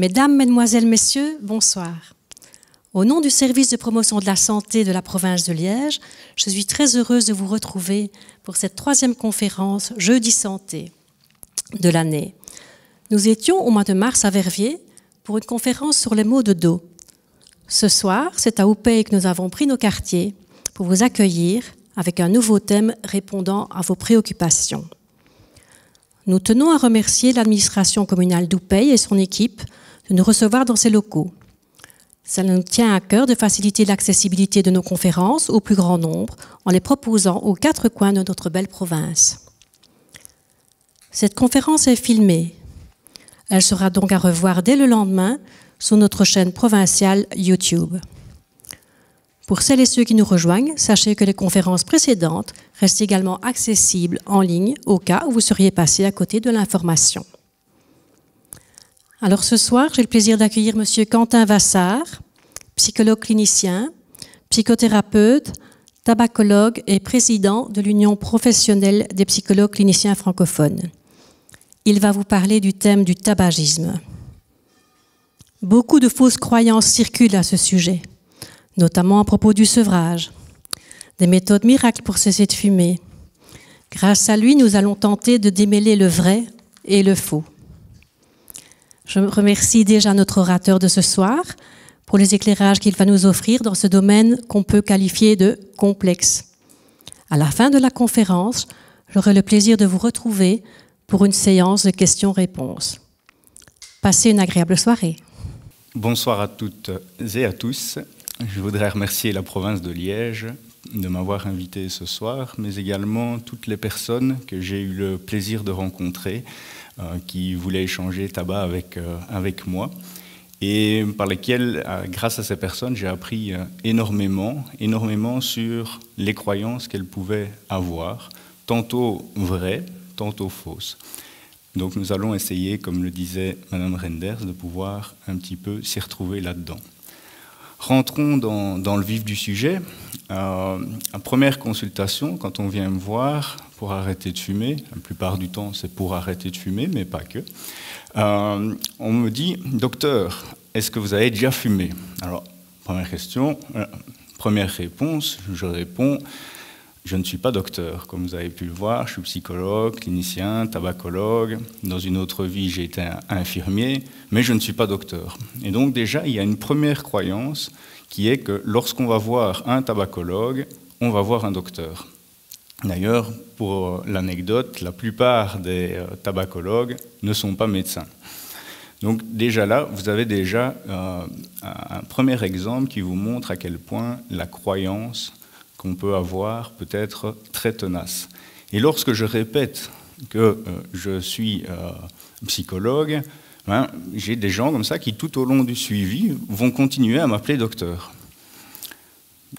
Mesdames, Mesdemoiselles, Messieurs, bonsoir. Au nom du service de promotion de la santé de la province de Liège, je suis très heureuse de vous retrouver pour cette 3e conférence Jeudi Santé de l'année. Nous étions au mois de mars à Verviers pour une conférence sur les maux de dos. Ce soir, c'est à Oupey que nous avons pris nos quartiers pour vous accueillir avec un nouveau thème répondant à vos préoccupations. Nous tenons à remercier l'administration communale d'Oupey et son équipe de nous recevoir dans ses locaux. Ça nous tient à cœur de faciliter l'accessibilité de nos conférences au plus grand nombre en les proposant aux 4 coins de notre belle province. Cette conférence est filmée. Elle sera donc à revoir dès le lendemain sur notre chaîne provinciale YouTube. Pour celles et ceux qui nous rejoignent, sachez que les conférences précédentes restent également accessibles en ligne au cas où vous seriez passé à côté de l'information. Alors ce soir, j'ai le plaisir d'accueillir M. Quentin Vassard, psychologue clinicien, psychothérapeute, tabacologue et président de l'Union professionnelle des psychologues cliniciens francophones. Il va vous parler du thème du tabagisme. Beaucoup de fausses croyances circulent à ce sujet, notamment à propos du sevrage, des méthodes miracles pour cesser de fumer. Grâce à lui, nous allons tenter de démêler le vrai et le faux. Je remercie déjà notre orateur de ce soir pour les éclairages qu'il va nous offrir dans ce domaine qu'on peut qualifier de complexe. À la fin de la conférence, j'aurai le plaisir de vous retrouver pour une séance de questions-réponses. Passez une agréable soirée. Bonsoir à toutes et à tous. Je voudrais remercier la province de Liège de m'avoir invité ce soir, mais également toutes les personnes que j'ai eu le plaisir de rencontrer qui voulaient échanger tabac avec moi et par lesquelles, grâce à ces personnes, j'ai appris énormément sur les croyances qu'elles pouvaient avoir, tantôt vraies, tantôt fausses. Donc nous allons essayer, comme le disait Madame Renders, de pouvoir un petit peu s'y retrouver là-dedans. Rentrons dans le vif du sujet. À première consultation, quand on vient me voir pour arrêter de fumer, la plupart du temps c'est pour arrêter de fumer, mais pas que, on me dit « Docteur, est-ce que vous avez déjà fumé ?» Alors, première question, première réponse, je réponds « Je ne suis pas docteur, comme vous avez pu le voir, je suis psychologue, clinicien, tabacologue. Dans une autre vie, j'ai été infirmier, mais je ne suis pas docteur. » Et donc déjà, il y a une première croyance qui est que lorsqu'on va voir un tabacologue, on va voir un docteur. D'ailleurs, pour l'anecdote, la plupart des tabacologues ne sont pas médecins. Donc déjà là, vous avez déjà un premier exemple qui vous montre à quel point la croyance qu'on peut avoir peut être très tenace. Et lorsque je répète que je suis psychologue, j'ai des gens comme ça qui, tout au long du suivi, vont continuer à m'appeler docteur.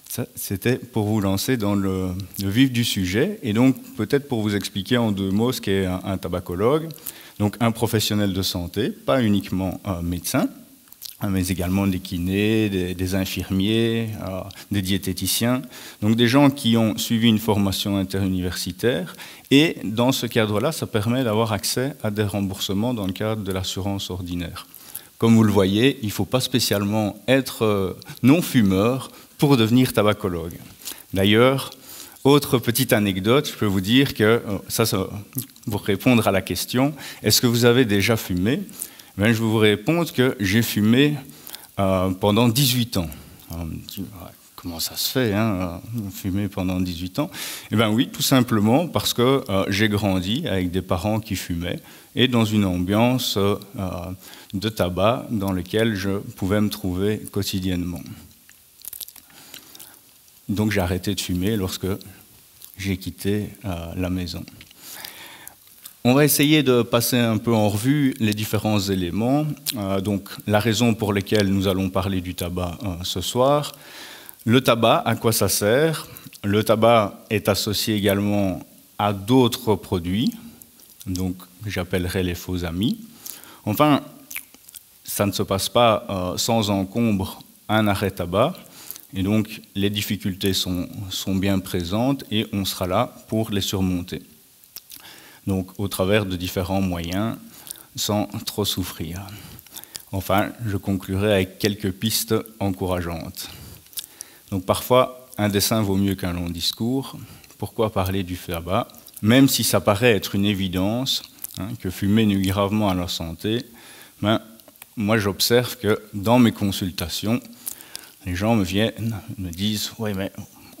Ça, c'était pour vous lancer dans le vif du sujet. Et donc, peut-être pour vous expliquer en 2 mots ce qu'est un tabacologue. Donc, un professionnel de santé, pas uniquement un médecin, mais également des kinés, des infirmiers, des diététiciens. Donc, des gens qui ont suivi une formation interuniversitaire. Et dans ce cadre-là, ça permet d'avoir accès à des remboursements dans le cadre de l'assurance ordinaire. Comme vous le voyez, il ne faut pas spécialement être non-fumeur pour devenir tabacologue. D'ailleurs, autre petite anecdote, je peux vous dire que, ça pour répondre à la question, est-ce que vous avez déjà fumé ? Ben, je vais vous répondre que j'ai fumé pendant 18 ans. Alors, on me dit, comment ça se fait, fumer pendant 18 ans ? Eh bien oui, tout simplement parce que j'ai grandi avec des parents qui fumaient et dans une ambiance de tabac dans laquelle je pouvais me trouver quotidiennement. Donc j'ai arrêté de fumer lorsque j'ai quitté la maison. On va essayer de passer un peu en revue les différents éléments. Donc la raison pour laquelle nous allons parler du tabac ce soir. Le tabac, à quoi ça sert? Le tabac est associé également à d'autres produits, donc j'appellerai les faux amis. Enfin, ça ne se passe pas sans encombre un arrêt tabac. Et donc, les difficultés sont bien présentes et on sera là pour les surmonter. Donc, au travers de différents moyens, sans trop souffrir. Enfin, je conclurai avec quelques pistes encourageantes. Donc parfois, un dessin vaut mieux qu'un long discours. Pourquoi parler du tabac? Même si ça paraît être une évidence, que fumer nuit gravement à la santé, moi j'observe que dans mes consultations, les gens me viennent, me disent « Oui, mais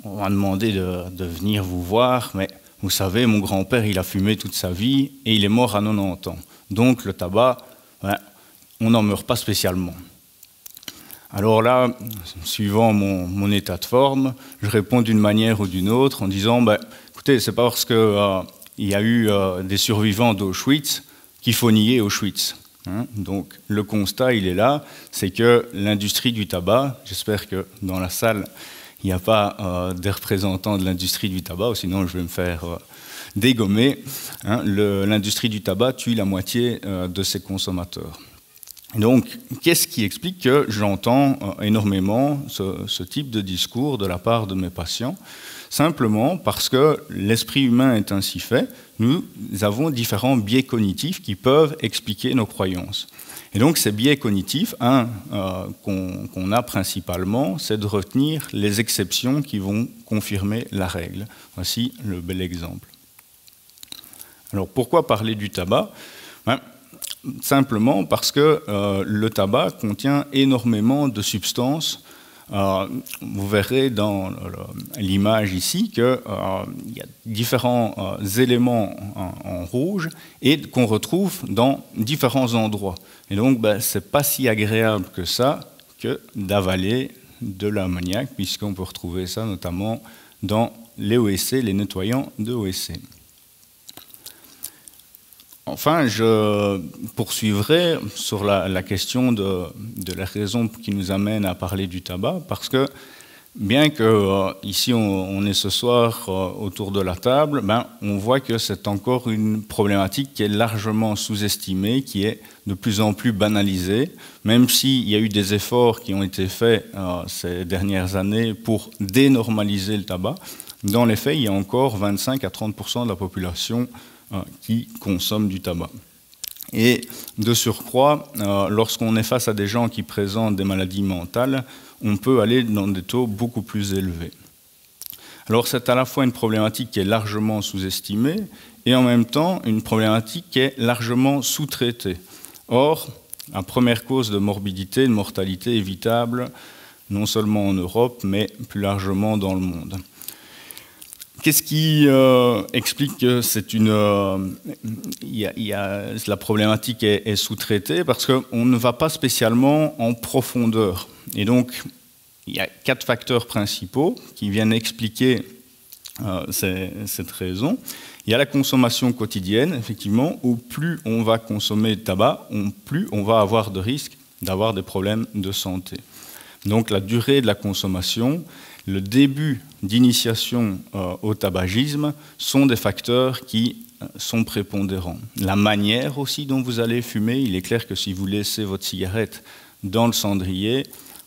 on m'a demandé de venir vous voir, mais vous savez, mon grand-père, il a fumé toute sa vie et il est mort à 90 ans. Donc le tabac, on n'en meurt pas spécialement. » Alors là, suivant mon état de forme, je réponds d'une manière ou d'une autre en disant écoutez, c'est pas parce qu'il y a eu des survivants d'Auschwitz qu'il faut nier Auschwitz. Donc le constat, il est là, c'est que l'industrie du tabac, j'espère que dans la salle, il n'y a pas des représentants de l'industrie du tabac, sinon je vais me faire dégommer. L'industrie du tabac tue la moitié de ses consommateurs. Donc, qu'est-ce qui explique que j'entends énormément ce type de discours de la part de mes patients? Simplement parce que l'esprit humain est ainsi fait, nous avons différents biais cognitifs qui peuvent expliquer nos croyances. Et donc, ces biais cognitifs, qu'on a principalement, c'est de retenir les exceptions qui vont confirmer la règle. Voici le bel exemple. Alors, pourquoi parler du tabac? Simplement parce que le tabac contient énormément de substances. Vous verrez dans l'image ici qu'il y a différents éléments en rouge et qu'on retrouve dans différents endroits. Et donc, ce n'est pas si agréable que ça que d'avaler de l'ammoniac, puisqu'on peut retrouver ça notamment dans les OSC, les nettoyants de OSC. Enfin, je poursuivrai sur la question de la raison qui nous amène à parler du tabac, parce que bien que ici on est ce soir autour de la table, on voit que c'est encore une problématique qui est largement sous-estimée, qui est de plus en plus banalisée, même s'il y a eu des efforts qui ont été faits ces dernières années pour dénormaliser le tabac. Dans les faits, il y a encore 25 à 30% de la population qui consomment du tabac. Et de surcroît, lorsqu'on est face à des gens qui présentent des maladies mentales, on peut aller dans des taux beaucoup plus élevés. Alors c'est à la fois une problématique qui est largement sous-estimée et en même temps une problématique qui est largement sous-traitée. Or, la première cause de morbidité et de mortalité évitable, non seulement en Europe, mais plus largement dans le monde. Qu'est-ce qui explique que c'est la problématique est sous-traitée? Parce qu'on ne va pas spécialement en profondeur. Et donc, il y a 4 facteurs principaux qui viennent expliquer cette raison. Il y a la consommation quotidienne, effectivement, où plus on va consommer de tabac, plus on va avoir de risques d'avoir des problèmes de santé. Donc la durée de la consommation, le début d'initiation au tabagisme sont des facteurs qui sont prépondérants. La manière aussi dont vous allez fumer, il est clair que si vous laissez votre cigarette dans le cendrier,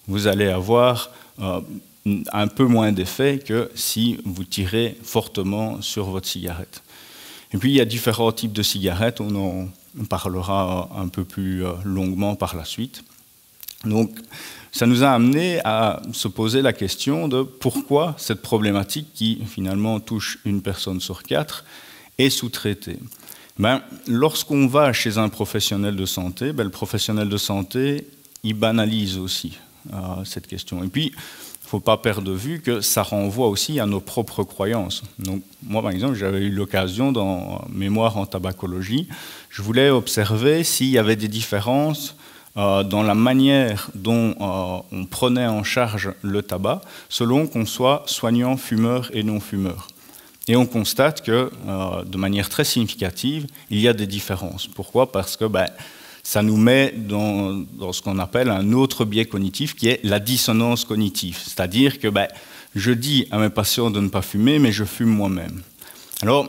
vous allez avoir un peu moins d'effet que si vous tirez fortement sur votre cigarette. Et puis il y a différents types de cigarettes, on en parlera un peu plus longuement par la suite. Donc, ça nous a amené à se poser la question de pourquoi cette problématique qui finalement touche une personne sur 4 est sous-traitée. Lorsqu'on va chez un professionnel de santé, le professionnel de santé, il banalise aussi cette question. Et puis, il ne faut pas perdre de vue que ça renvoie aussi à nos propres croyances. Donc, moi, par exemple, j'avais eu l'occasion, dans mémoire en tabacologie, je voulais observer s'il y avait des différences dans la manière dont on prenait en charge le tabac, selon qu'on soit soignant, fumeur et non-fumeur. Et on constate que, de manière très significative, il y a des différences. Pourquoi? Parce que ça nous met dans ce qu'on appelle un autre biais cognitif, qui est la dissonance cognitive. C'est-à-dire que je dis à mes patients de ne pas fumer, mais je fume moi-même. Alors,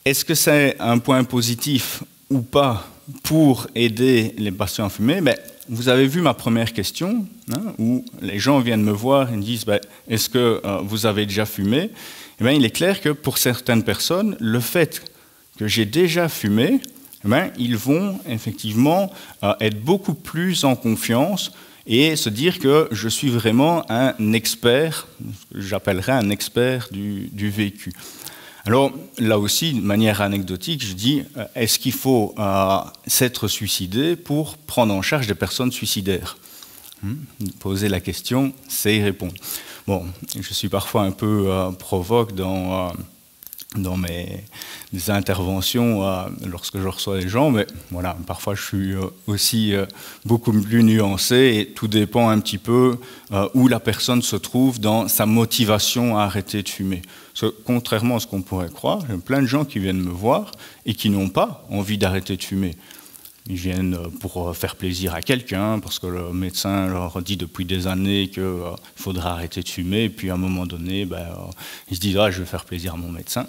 est-ce que c'est un point positif ou pas pour aider les patients à fumer? Vous avez vu ma première question, où les gens viennent me voir et me disent est-ce que vous avez déjà fumé? Il est clair que pour certaines personnes, le fait que j'ai déjà fumé eh bien, ils vont effectivement être beaucoup plus en confiance et se dire que je suis vraiment un expert, j'appellerais un expert du vécu. Alors là aussi, de manière anecdotique, je dis, est-ce qu'il faut s'être suicidé pour prendre en charge des personnes suicidaires? Poser la question, c'est y répondre. Bon, je suis parfois un peu provoque dans mes interventions lorsque je reçois les gens, mais voilà, parfois je suis aussi beaucoup plus nuancé et tout dépend un petit peu où la personne se trouve dans sa motivation à arrêter de fumer. Parce que, contrairement à ce qu'on pourrait croire, il y a plein de gens qui viennent me voir et qui n'ont pas envie d'arrêter de fumer. Ils viennent pour faire plaisir à quelqu'un, parce que le médecin leur dit depuis des années qu'il faudra arrêter de fumer, et puis à un moment donné, ils se disent « Ah, je vais faire plaisir à mon médecin ».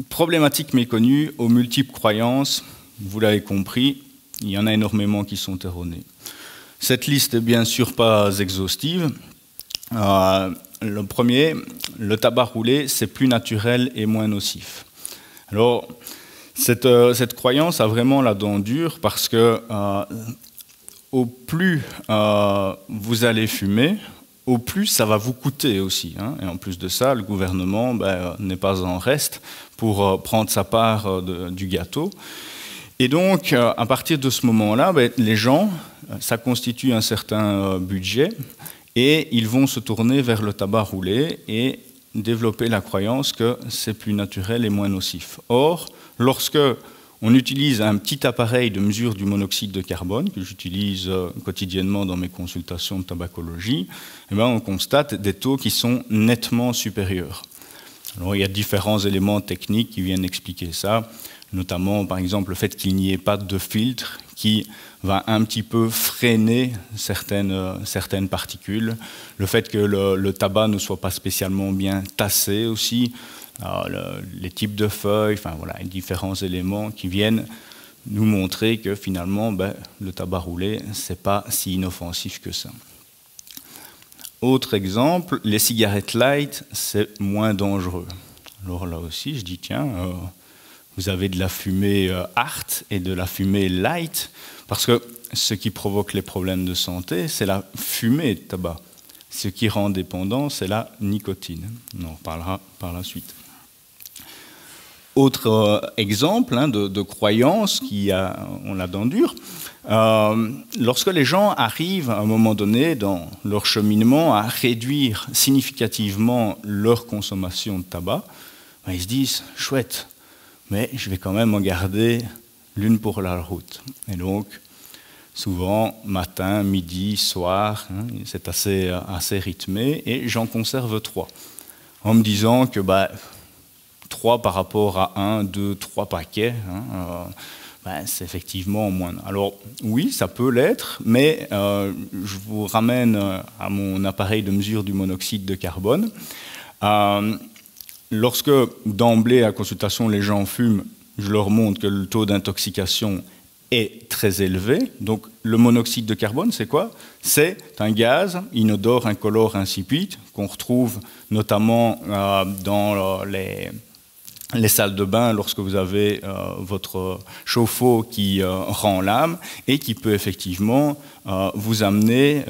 Problématique méconnue, aux multiples croyances, vous l'avez compris, il y en a énormément qui sont erronées. Cette liste n'est bien sûr pas exhaustive. Le premier, le tabac roulé, c'est plus naturel et moins nocif. Alors, cette croyance a vraiment la dent dure parce que au plus vous allez fumer, au plus ça va vous coûter aussi. Et en plus de ça, le gouvernement n'est pas en reste pour prendre sa part du gâteau. Et donc, à partir de ce moment-là, les gens, ça constitue un certain budget et ils vont se tourner vers le tabac roulé et développer la croyance que c'est plus naturel et moins nocif. Or, lorsque on utilise un petit appareil de mesure du monoxyde de carbone, que j'utilise quotidiennement dans mes consultations de tabacologie, on constate des taux qui sont nettement supérieurs. Alors, il y a différents éléments techniques qui viennent expliquer ça, notamment par exemple le fait qu'il n'y ait pas de filtre qui va un petit peu freiner certaines particules, le fait que le tabac ne soit pas spécialement bien tassé aussi, les types de feuilles, enfin voilà, différents éléments qui viennent nous montrer que finalement le tabac roulé, c'est pas si inoffensif que ça. Autre exemple, les cigarettes light, c'est moins dangereux. Alors là aussi, je dis tiens, vous avez de la fumée hard et de la fumée light, parce que ce qui provoque les problèmes de santé, c'est la fumée de tabac. Ce qui rend dépendant, c'est la nicotine. On en reparlera par la suite. Autre exemple de croyance qui ont la dent dure, lorsque les gens arrivent à un moment donné dans leur cheminement à réduire significativement leur consommation de tabac, ils se disent « chouette, mais je vais quand même en garder l'une pour la route ». Et donc, souvent, matin, midi, soir, c'est assez rythmé, et j'en conserve 3. En me disant que 3 par rapport à 1, 2, 3 paquets, c'est effectivement moins. Alors oui, ça peut l'être, mais je vous ramène à mon appareil de mesure du monoxyde de carbone. Lorsque d'emblée à consultation les gens fument, je leur montre que le taux d'intoxication est très élevé. Donc le monoxyde de carbone, c'est quoi? C'est un gaz inodore, incolore, insipide qu'on retrouve notamment dans les salles de bain lorsque vous avez votre chauffe-eau qui rend l'âme et qui peut effectivement vous amener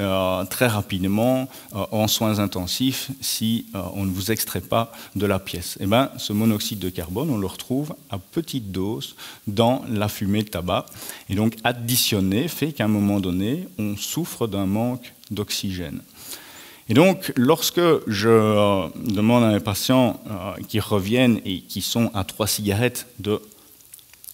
très rapidement en soins intensifs si on ne vous extrait pas de la pièce. Et ce monoxyde de carbone, on le retrouve à petite dose dans la fumée de tabac. Et donc additionné fait qu'à un moment donné, on souffre d'un manque d'oxygène. Et donc, lorsque je demande à mes patients qui reviennent et qui sont à 3 cigarettes de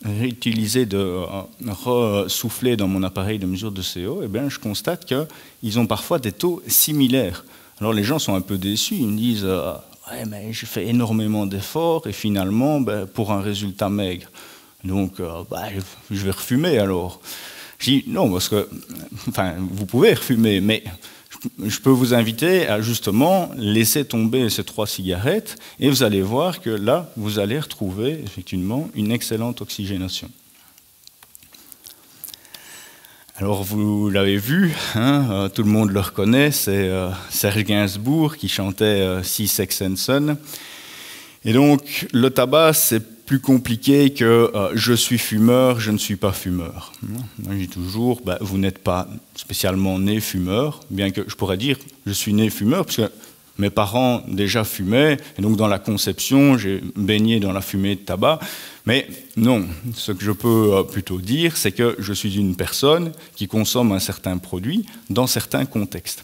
réutiliser, de ressouffler dans mon appareil de mesure de CO, je constate qu'ils ont parfois des taux similaires. Alors les gens sont un peu déçus, ils me disent « ouais, mais je fais énormément d'efforts et finalement, pour un résultat maigre. Donc, je vais refumer alors. » Je dis « non, parce que, vous pouvez refumer, mais... » Je peux vous inviter à justement laisser tomber ces 3 cigarettes et vous allez voir que là, vous allez retrouver effectivement une excellente oxygénation. Alors vous l'avez vu, tout le monde le reconnaît, c'est Serge Gainsbourg qui chantait Sea, Sex and Son. Et donc le tabac, c'est plus compliqué que je suis fumeur, je ne suis pas fumeur. Moi, je dis toujours, vous n'êtes pas spécialement né fumeur, bien que je pourrais dire, je suis né fumeur, parce que mes parents déjà fumaient, et donc dans la conception, j'ai baigné dans la fumée de tabac. Mais non, ce que je peux plutôt dire, c'est que je suis une personne qui consomme un certain produit dans certains contextes.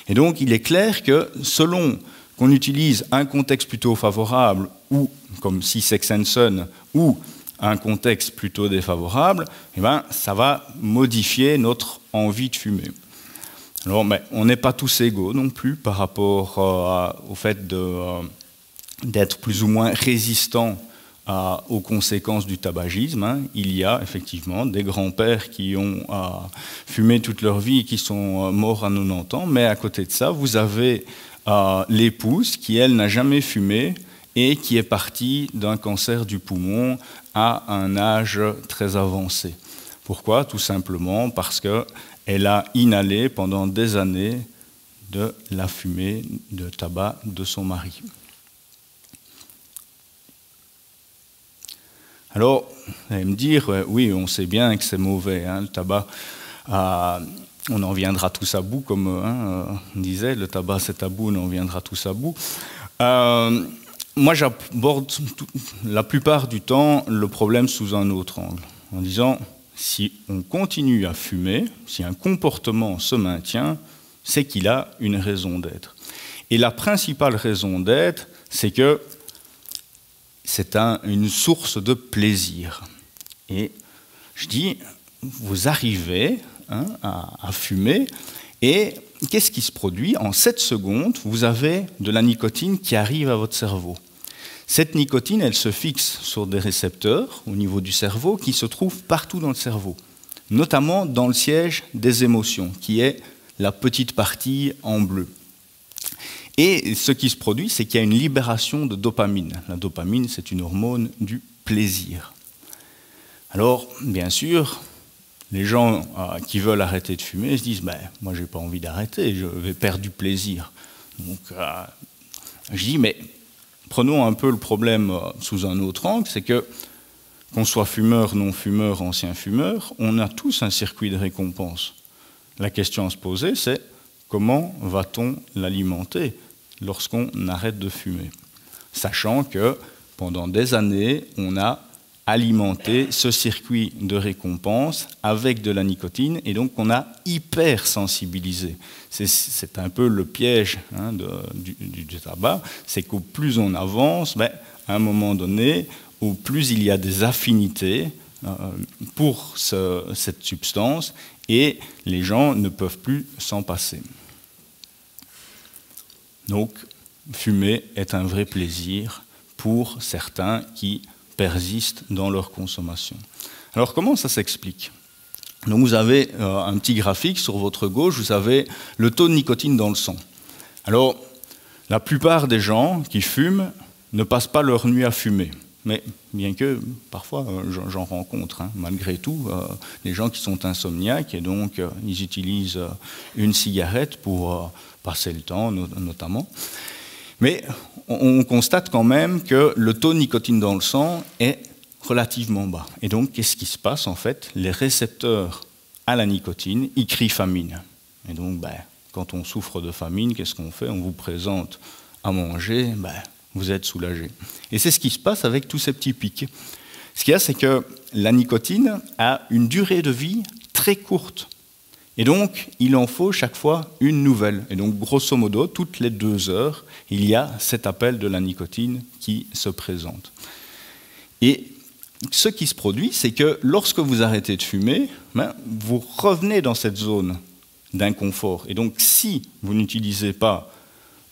Et donc, il est clair que selon qu'on utilise un contexte plutôt favorable, ou comme si Sex and Son, ou un contexte plutôt défavorable, eh ben, ça va modifier notre envie de fumer. Alors, on n'est pas tous égaux non plus par rapport au fait d'être plus ou moins résistant aux conséquences du tabagisme. Il y a effectivement des grands-pères qui ont fumé toute leur vie et qui sont morts à 90 ans, mais à côté de ça, vous avez l'épouse qui, elle, n'a jamais fumé et qui est partie d'un cancer du poumon à un âge très avancé. Pourquoi? Tout simplement parce qu'elle a inhalé pendant des années de la fumée de tabac de son mari. Alors, vous allez me dire, oui, on sait bien que c'est mauvais, le tabac, on en viendra tous à bout, comme on disait, le tabac c'est tabou, on en viendra tous à bout. Moi, j'aborde la plupart du temps le problème sous un autre angle, en disant, si on continue à fumer, si un comportement se maintient, c'est qu'il a une raison d'être. Et la principale raison d'être, c'est que c'est une source de plaisir. Et je dis, vous arrivez à fumer, et qu'est-ce qui se produit? En 7 secondes, vous avez de la nicotine qui arrive à votre cerveau. Cette nicotine, elle se fixe sur des récepteurs au niveau du cerveau qui se trouvent partout dans le cerveau, notamment dans le siège des émotions, qui est la petite partie en bleu. Et ce qui se produit, c'est qu'il y a une libération de dopamine. La dopamine, c'est une hormone du plaisir. Alors, bien sûr, les gens qui veulent arrêter de fumer se disent « moi, je n'ai pas envie d'arrêter, je vais perdre du plaisir ». Donc, je dis « mais prenons un peu le problème sous un autre angle, c'est que qu'on soit fumeur, non-fumeur, ancien fumeur, on a tous un circuit de récompense. La question à se poser, c'est comment va-t-on l'alimenter lorsqu'on arrête de fumer, sachant que pendant des années, on a alimenté ce circuit de récompense avec de la nicotine, et donc on a hypersensibilisé. C'est un peu le piège du tabac, c'est qu'au plus on avance, à un moment donné, au plus il y a des affinités pour cette substance, et les gens ne peuvent plus s'en passer. Donc, fumer est un vrai plaisir pour certains qui persistent dans leur consommation. Alors, comment ça s'explique? Donc, vous avez un petit graphique sur votre gauche, vous avez le taux de nicotine dans le sang. Alors, la plupart des gens qui fument ne passent pas leur nuit à fumer. Mais bien que, parfois, j'en rencontre, malgré tout, des gens qui sont insomniaques et donc ils utilisent une cigarette pour passer le temps, notamment. Mais on constate quand même que le taux de nicotine dans le sang est relativement bas. Et donc, qu'est-ce qui se passe en fait? Les récepteurs à la nicotine, ils crient famine. Et donc, quand on souffre de famine, qu'est-ce qu'on fait? On vous présente à manger, vous êtes soulagé. Et c'est ce qui se passe avec tous ces petits pics. Ce qu'il y a, c'est que la nicotine a une durée de vie très courte. Et donc, il en faut chaque fois une nouvelle. Et donc, grosso modo, toutes les 2 heures, il y a cet appel de la nicotine qui se présente. Et ce qui se produit, c'est que lorsque vous arrêtez de fumer, vous revenez dans cette zone d'inconfort. Et donc, si vous n'utilisez pas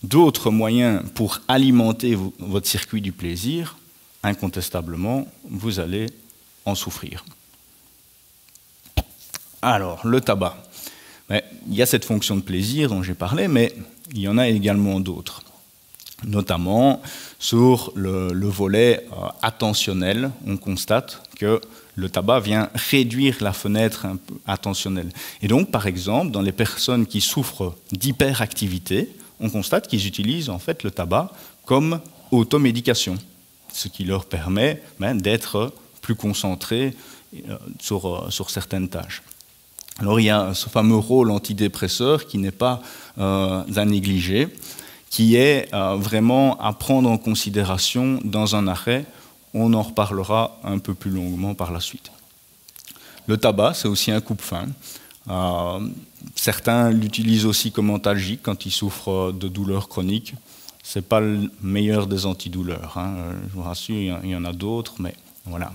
d'autres moyens pour alimenter votre circuit du plaisir, incontestablement, vous allez en souffrir. Alors, le tabac. Il y a cette fonction de plaisir dont j'ai parlé, mais il y en a également d'autres. Notamment, sur le volet attentionnel, on constate que le tabac vient réduire la fenêtre attentionnelle. Et donc, par exemple, dans les personnes qui souffrent d'hyperactivité, on constate qu'ils utilisent en fait le tabac comme automédication. ce qui leur permet d'être plus concentrés sur certaines tâches. Alors il y a ce fameux rôle antidépresseur qui n'est pas à négliger, qui est vraiment à prendre en considération dans un arrêt. On en reparlera un peu plus longuement par la suite. Le tabac, c'est aussi un coupe-faim. Certains l'utilisent aussi comme antalgique quand ils souffrent de douleurs chroniques. Ce n'est pas le meilleur des antidouleurs, hein. Je vous rassure, il y en a d'autres, mais voilà,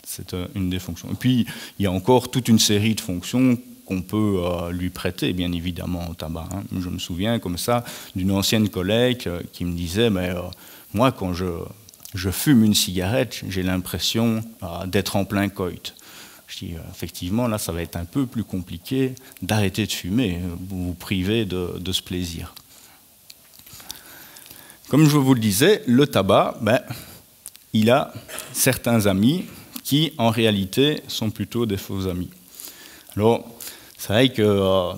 c'est une des fonctions. Et puis, il y a encore toute une série de fonctions qu'on peut lui prêter, bien évidemment, au tabac, hein. Je me souviens comme ça d'une ancienne collègue qui me disait, mais moi, quand je fume une cigarette, j'ai l'impression d'être en plein coït. Je dis, effectivement, là, ça va être un peu plus compliqué d'arrêter de fumer, vous vous privez de ce plaisir. Comme je vous le disais, le tabac, il a certains amis qui, en réalité, sont plutôt des faux amis. Alors, c'est vrai que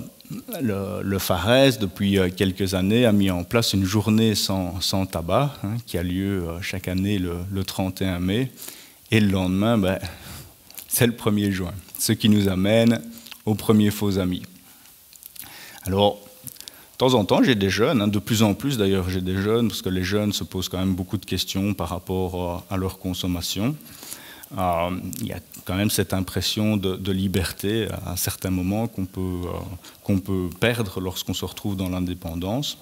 le Phares, depuis quelques années, a mis en place une journée sans tabac, hein, qui a lieu chaque année le 31 mai, et le lendemain, c'est le 1er juin, ce qui nous amène aux premiers faux amis. Alors, de temps en temps, j'ai des jeunes, hein, de plus en plus d'ailleurs j'ai des jeunes, parce que les jeunes se posent quand même beaucoup de questions par rapport à leur consommation. Il y a quand même cette impression de liberté à certains moments qu'on peut perdre lorsqu'on se retrouve dans l'indépendance.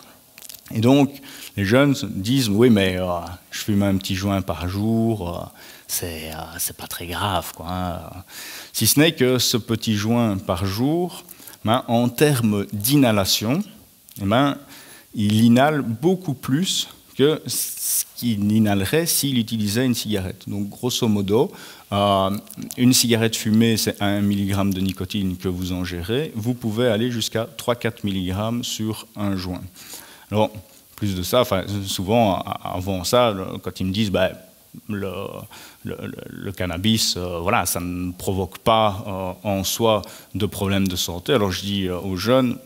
Et donc, les jeunes disent, oui, mais je fume un petit joint par jour, c'est pas très grave, quoi, hein. Si ce n'est que ce petit joint par jour, en termes d'inhalation, il inhale beaucoup plus que ce qu'il inhalerait s'il utilisait une cigarette. Donc, grosso modo, une cigarette fumée, c'est 1 mg de nicotine que vous ingérez. Vous pouvez aller jusqu'à 3-4 mg sur un joint. Alors, plus de ça, souvent, avant ça, quand ils me disent le cannabis, voilà, ça ne provoque pas en soi de problème de santé. Alors, je dis aux jeunes,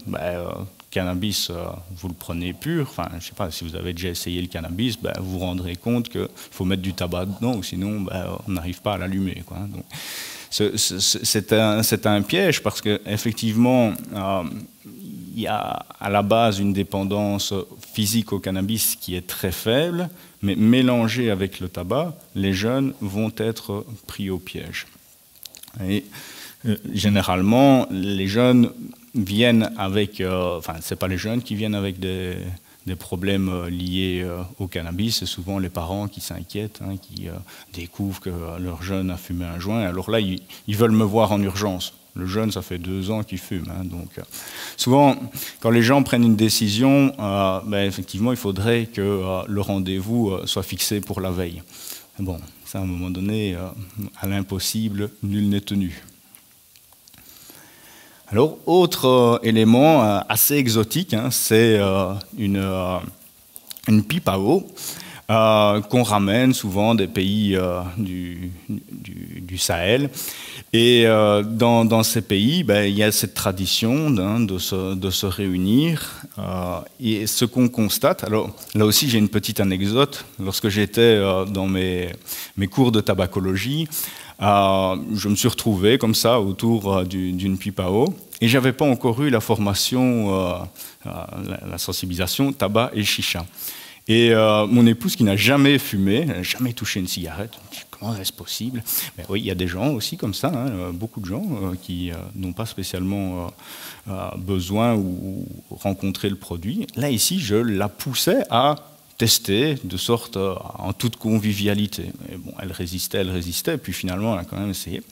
cannabis, vous le prenez pur. Enfin, je ne sais pas, si vous avez déjà essayé le cannabis, vous vous rendrez compte qu'il faut mettre du tabac dedans, ou sinon on n'arrive pas à l'allumer, quoi. Donc, c'est un piège parce qu'effectivement, il y a à la base une dépendance physique au cannabis qui est très faible, mais mélangée avec le tabac, les jeunes vont être pris au piège. Et généralement, les jeunes viennent avec, c'est pas les jeunes qui viennent avec des problèmes liés au cannabis, c'est souvent les parents qui s'inquiètent, hein, qui découvrent que leur jeune a fumé un joint. Alors là, ils veulent me voir en urgence. Le jeune, ça fait 2 ans qu'il fume, hein, donc souvent, quand les gens prennent une décision, effectivement, il faudrait que le rendez-vous soit fixé pour la veille. Bon, ça, à un moment donné, à l'impossible, nul n'est tenu. Alors, autre élément assez exotique, hein, c'est une pipe à eau qu'on ramène souvent des pays du Sahel. Et dans ces pays, il y a cette tradition de se réunir. Et ce qu'on constate, alors là aussi j'ai une petite anecdote, lorsque j'étais dans mes cours de tabacologie, je me suis retrouvé comme ça autour d'une pipe à eau et je n'avais pas encore eu la formation, la sensibilisation tabac et chicha. Et mon épouse qui n'a jamais fumé, jamais touché une cigarette, comment est-ce possible? Mais oui, il y a des gens aussi comme ça, hein, beaucoup de gens qui n'ont pas spécialement besoin ou rencontré le produit. Là ici, je la poussais à tester de sorte en toute convivialité. Et bon, elle résistait, puis finalement, elle a quand même essayé.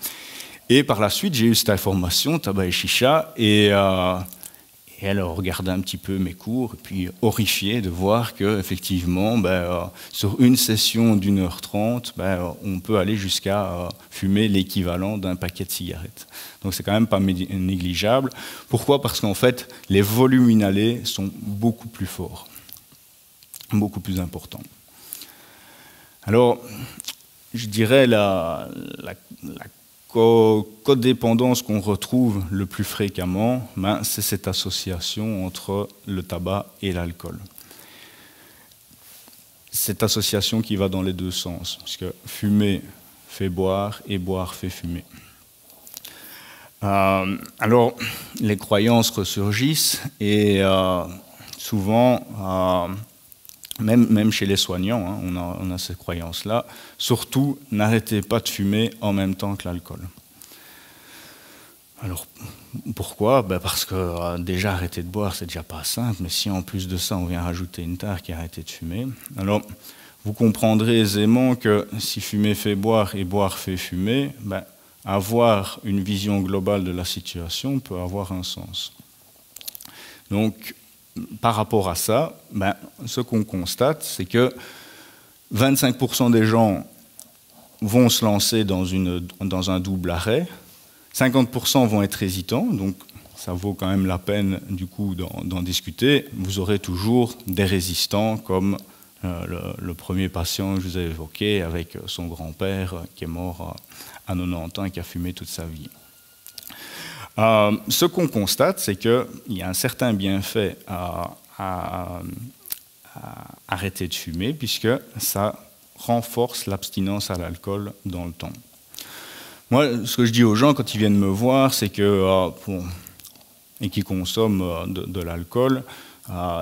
Et par la suite, j'ai eu cette information, tabac et chicha, et elle regardait un petit peu mes cours, et puis horrifiée de voir qu'effectivement, sur une session d'1h30, on peut aller jusqu'à fumer l'équivalent d'un paquet de cigarettes. Donc c'est quand même pas négligeable. Pourquoi? Parce qu'en fait, les volumes inhalés sont beaucoup plus forts, beaucoup plus importants. Alors, je dirais la codépendance qu'on retrouve le plus fréquemment, c'est cette association entre le tabac et l'alcool. cette association qui va dans les deux sens, puisque fumer fait boire et boire fait fumer. Alors, les croyances ressurgissent et souvent, même chez les soignants, hein, on a ces croyances-là. Surtout, n'arrêtez pas de fumer en même temps que l'alcool. Alors, pourquoi? Parce que déjà, arrêter de boire, c'est déjà pas simple, mais si en plus de ça, on vient rajouter une tare qui a arrêté de fumer, alors vous comprendrez aisément que si fumer fait boire et boire fait fumer, avoir une vision globale de la situation peut avoir un sens. Donc, par rapport à ça, ce qu'on constate, c'est que 25% des gens vont se lancer dans un double arrêt, 50% vont être hésitants, donc ça vaut quand même la peine du coup d'en discuter. Vous aurez toujours des résistants comme le premier patient que je vous ai évoqué avec son grand-père qui est mort à 90 ans et qui a fumé toute sa vie. Ce qu'on constate, c'est qu'il y a un certain bienfait à arrêter de fumer puisque ça renforce l'abstinence à l'alcool dans le temps. Moi, ce que je dis aux gens quand ils viennent me voir, c'est que et qui consomment de l'alcool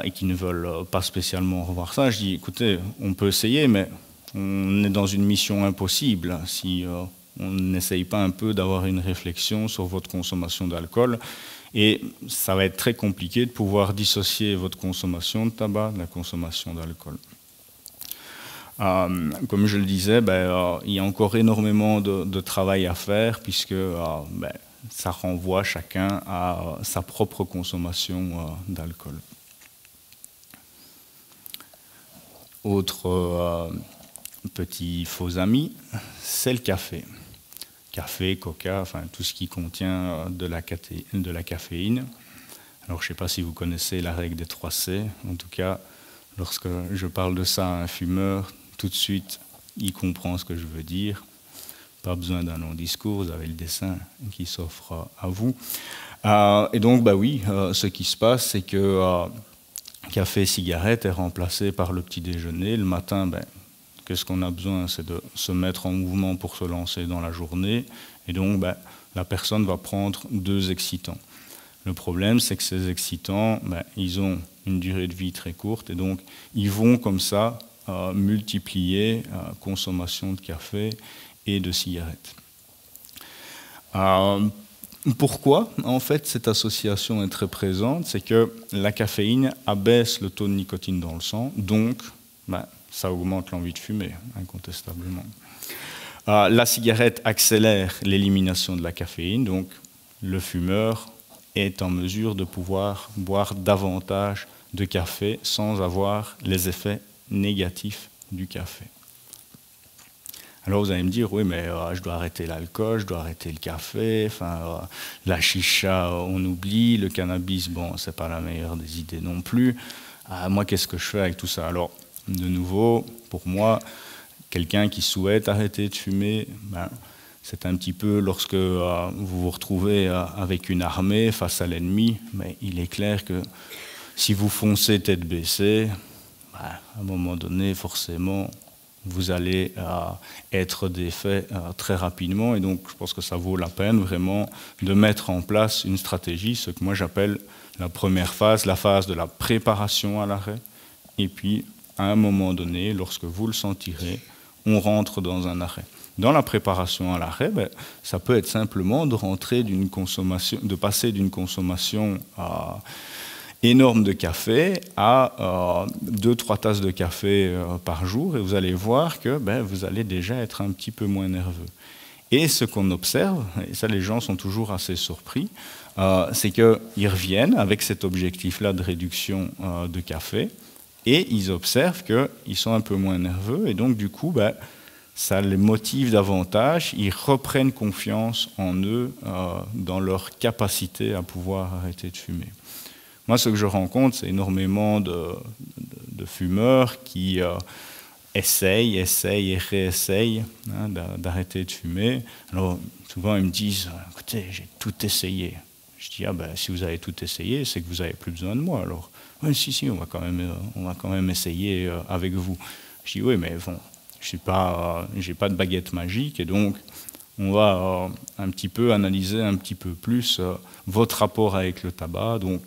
et qui ne veulent pas spécialement revoir ça, je dis écoutez, on peut essayer, mais on est dans une mission impossible si on n'essaye pas un peu d'avoir une réflexion sur votre consommation d'alcool. Et ça va être très compliqué de pouvoir dissocier votre consommation de tabac de la consommation d'alcool. Comme je le disais, il y a encore énormément de travail à faire puisque ça renvoie chacun à sa propre consommation d'alcool. Autre petit faux ami, c'est le café. Café, coca, enfin tout ce qui contient de la caféine. Alors je ne sais pas si vous connaissez la règle des 3 C. En tout cas, lorsque je parle de ça à un fumeur, tout de suite, il comprend ce que je veux dire. Pas besoin d'un long discours, vous avez le dessin qui s'offre à vous. Et donc, oui, ce qui se passe, c'est que café et cigarette est remplacé par le petit déjeuner. Le matin, qu'est-ce qu'on a besoin? C'est de se mettre en mouvement pour se lancer dans la journée. Et donc, la personne va prendre 2 excitants. Le problème, c'est que ces excitants, ils ont une durée de vie très courte. Et donc, ils vont comme ça multiplier consommation de café et de cigarettes. Pourquoi, en fait, cette association est très présente? C'est que la caféine abaisse le taux de nicotine dans le sang, donc ça augmente l'envie de fumer, incontestablement. La cigarette accélère l'élimination de la caféine, donc le fumeur est en mesure de pouvoir boire davantage de café sans avoir les effets négatifs du café. Alors vous allez me dire, oui, mais je dois arrêter l'alcool, je dois arrêter le café, la chicha, on oublie, le cannabis, bon, c'est pas la meilleure des idées non plus. Moi, qu'est-ce que je fais avec tout ça? Alors, de nouveau, pour moi, quelqu'un qui souhaite arrêter de fumer, c'est un petit peu lorsque vous vous retrouvez avec une armée face à l'ennemi, mais il est clair que si vous foncez tête baissée, à un moment donné, forcément, vous allez être défait très rapidement. Et donc, je pense que ça vaut la peine vraiment de mettre en place une stratégie, ce que moi j'appelle la première phase, la phase de la préparation à l'arrêt. Et puis, à un moment donné, lorsque vous le sentirez, on rentre dans un arrêt. Dans la préparation à l'arrêt, ça peut être simplement de passer d'une consommation énorme de café à 2-3 tasses de café par jour, et vous allez voir que vous allez déjà être un petit peu moins nerveux. Et ce qu'on observe, et ça les gens sont toujours assez surpris, c'est qu'ils reviennent avec cet objectif-là de réduction de café, et ils observent qu'ils sont un peu moins nerveux, et donc du coup, ça les motive davantage, ils reprennent confiance en eux, dans leur capacité à pouvoir arrêter de fumer. Moi, ce que je rencontre, c'est énormément de fumeurs qui essayent et réessayent d'arrêter de fumer. Alors, souvent, ils me disent « Écoutez, j'ai tout essayé ». Je dis « Ah si vous avez tout essayé, c'est que vous n'avez plus besoin de moi. » Alors, « Oui, si, on va quand même essayer avec vous. » Je dis oui, mais bon, j'ai pas de baguette magique, et donc on va un petit peu analyser un petit peu plus votre rapport avec le tabac. Donc,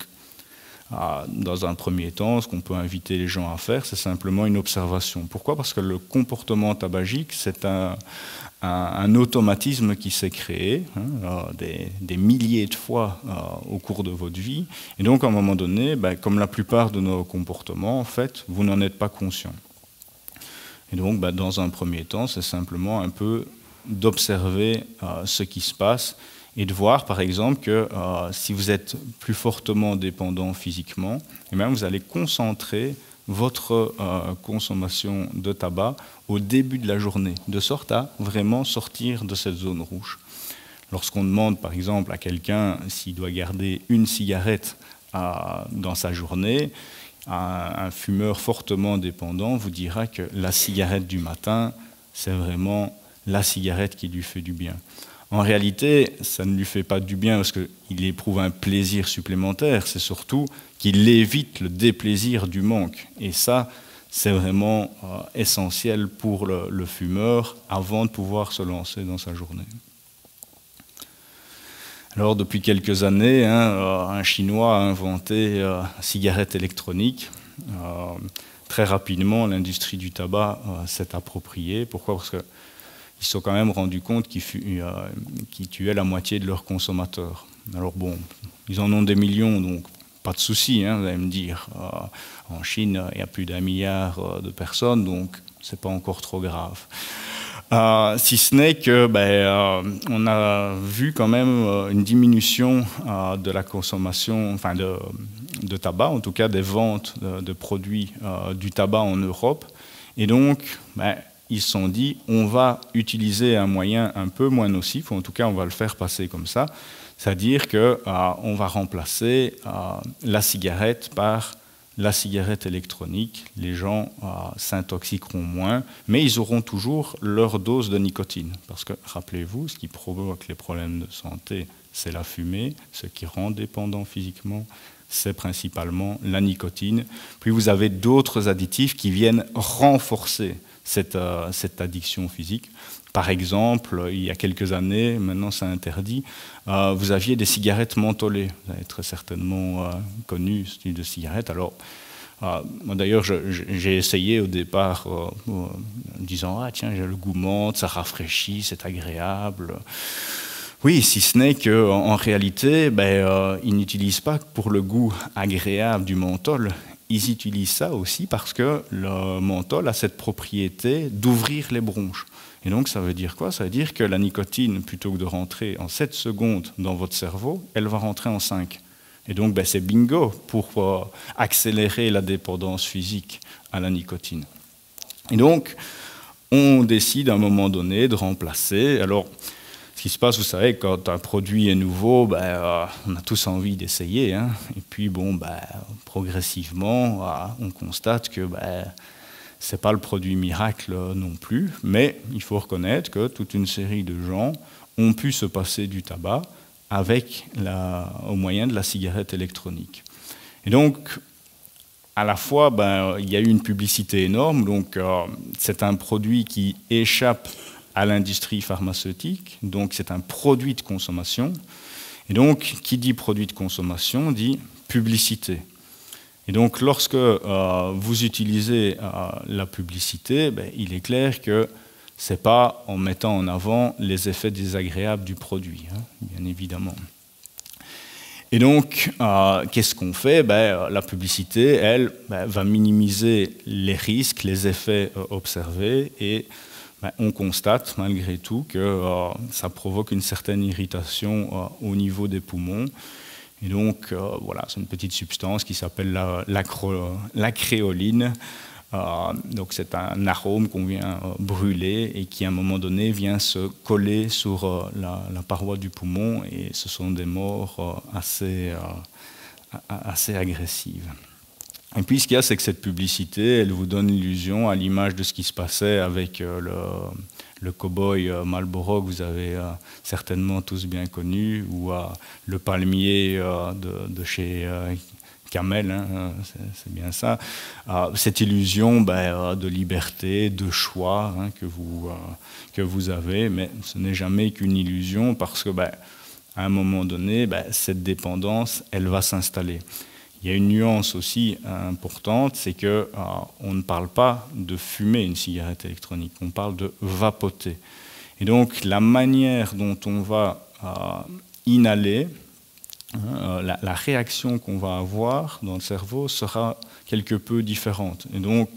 dans un premier temps, ce qu'on peut inviter les gens à faire, c'est simplement une observation. Pourquoi? Parce que le comportement tabagique, c'est un automatisme qui s'est créé des milliers de fois au cours de votre vie. Et donc, à un moment donné, comme la plupart de nos comportements, en fait, vous n'en êtes pas conscient. Et donc, dans un premier temps, c'est simplement un peu d'observer ce qui se passe et de voir, par exemple, que si vous êtes plus fortement dépendant physiquement, eh bien, vous allez concentrer votre consommation de tabac au début de la journée, de sorte à vraiment sortir de cette zone rouge. Lorsqu'on demande, par exemple, à quelqu'un s'il doit garder une cigarette dans sa journée, un fumeur fortement dépendant vous dira que la cigarette du matin, c'est vraiment la cigarette qui lui fait du bien. En réalité, ça ne lui fait pas du bien parce qu'il éprouve un plaisir supplémentaire, c'est surtout qu'il évite le déplaisir du manque. Et ça, c'est vraiment essentiel pour le fumeur avant de pouvoir se lancer dans sa journée. Alors, depuis quelques années, un Chinois a inventé la cigarette électronique. Très rapidement, l'industrie du tabac s'est appropriée. Pourquoi? Parce qu'ils se sont quand même rendus compte qu'ils tuaient la moitié de leurs consommateurs. Alors bon, ils en ont des millions, donc pas de souci, vous allez me dire. En Chine, il y a plus d'1 milliard de personnes, donc c'est pas encore trop grave. Si ce n'est que on a vu quand même une diminution de la consommation, enfin de tabac, en tout cas des ventes de produits du tabac en Europe. Et donc, ils se sont dit, on va utiliser un moyen un peu moins nocif, ou en tout cas on va le faire passer comme ça, c'est-à-dire qu'on va remplacer la cigarette par la cigarette électronique. Les gens s'intoxiqueront moins, mais ils auront toujours leur dose de nicotine. Parce que, rappelez-vous, ce qui provoque les problèmes de santé, c'est la fumée. Ce qui rend dépendant physiquement, c'est principalement la nicotine. Puis vous avez d'autres additifs qui viennent renforcer cette addiction physique. Par exemple, il y a quelques années, maintenant c'est interdit, vous aviez des cigarettes mentholées. Vous avez très certainement connu ce type de cigarette. Alors, moi d'ailleurs, j'ai essayé au départ en disant « Ah tiens, j'ai le goût menthe, ça rafraîchit, c'est agréable ». Oui, si ce n'est qu'en réalité, ils n'utilisent pas pour le goût agréable du menthol. Ils utilisent ça aussi parce que le menthol a cette propriété d'ouvrir les bronches. Et donc, ça veut dire quoi? Ça veut dire que la nicotine, plutôt que de rentrer en 7 secondes dans votre cerveau, elle va rentrer en 5. Et donc, c'est bingo pour accélérer la dépendance physique à la nicotine. Et donc, on décide à un moment donné de remplacer. Alors, ce qui se passe, vous savez, quand un produit est nouveau, on a tous envie d'essayer. Et puis, progressivement, on constate que ce n'est pas le produit miracle non plus, mais il faut reconnaître que toute une série de gens ont pu se passer du tabac au moyen de la cigarette électronique. Et donc, à la fois, il y a eu une publicité énorme, donc c'est un produit qui échappe à l'industrie pharmaceutique, donc c'est un produit de consommation. Et donc, qui dit produit de consommation dit publicité. Et donc, lorsque vous utilisez la publicité, il est clair que ce n'est pas en mettant en avant les effets désagréables du produit, bien évidemment. Et donc, qu'est-ce qu'on fait? La publicité, elle, va minimiser les risques, les effets observés, et on constate malgré tout que ça provoque une certaine irritation au niveau des poumons. Et donc, voilà, c'est une petite substance qui s'appelle la créoline. Donc, c'est un arôme qu'on vient brûler et qui, à un moment donné, vient se coller sur la paroi du poumon. Et ce sont des morts assez agressives. Et puis, ce qu'il y a, c'est que cette publicité, elle vous donne l'illusion, à l'image de ce qui se passait avec le cow-boy Marlboro, que vous avez certainement tous bien connu, ou le palmier de chez camel, hein, c'est bien ça, cette illusion de liberté, de choix hein, que vous avez, mais ce n'est jamais qu'une illusion parce que à un moment donné, cette dépendance, elle va s'installer. Il y a une nuance aussi importante, c'est qu'on ne parle pas de fumer une cigarette électronique, on parle de vapoter. Et donc la manière dont on va inhaler, la réaction qu'on va avoir dans le cerveau sera quelque peu différente. Et donc,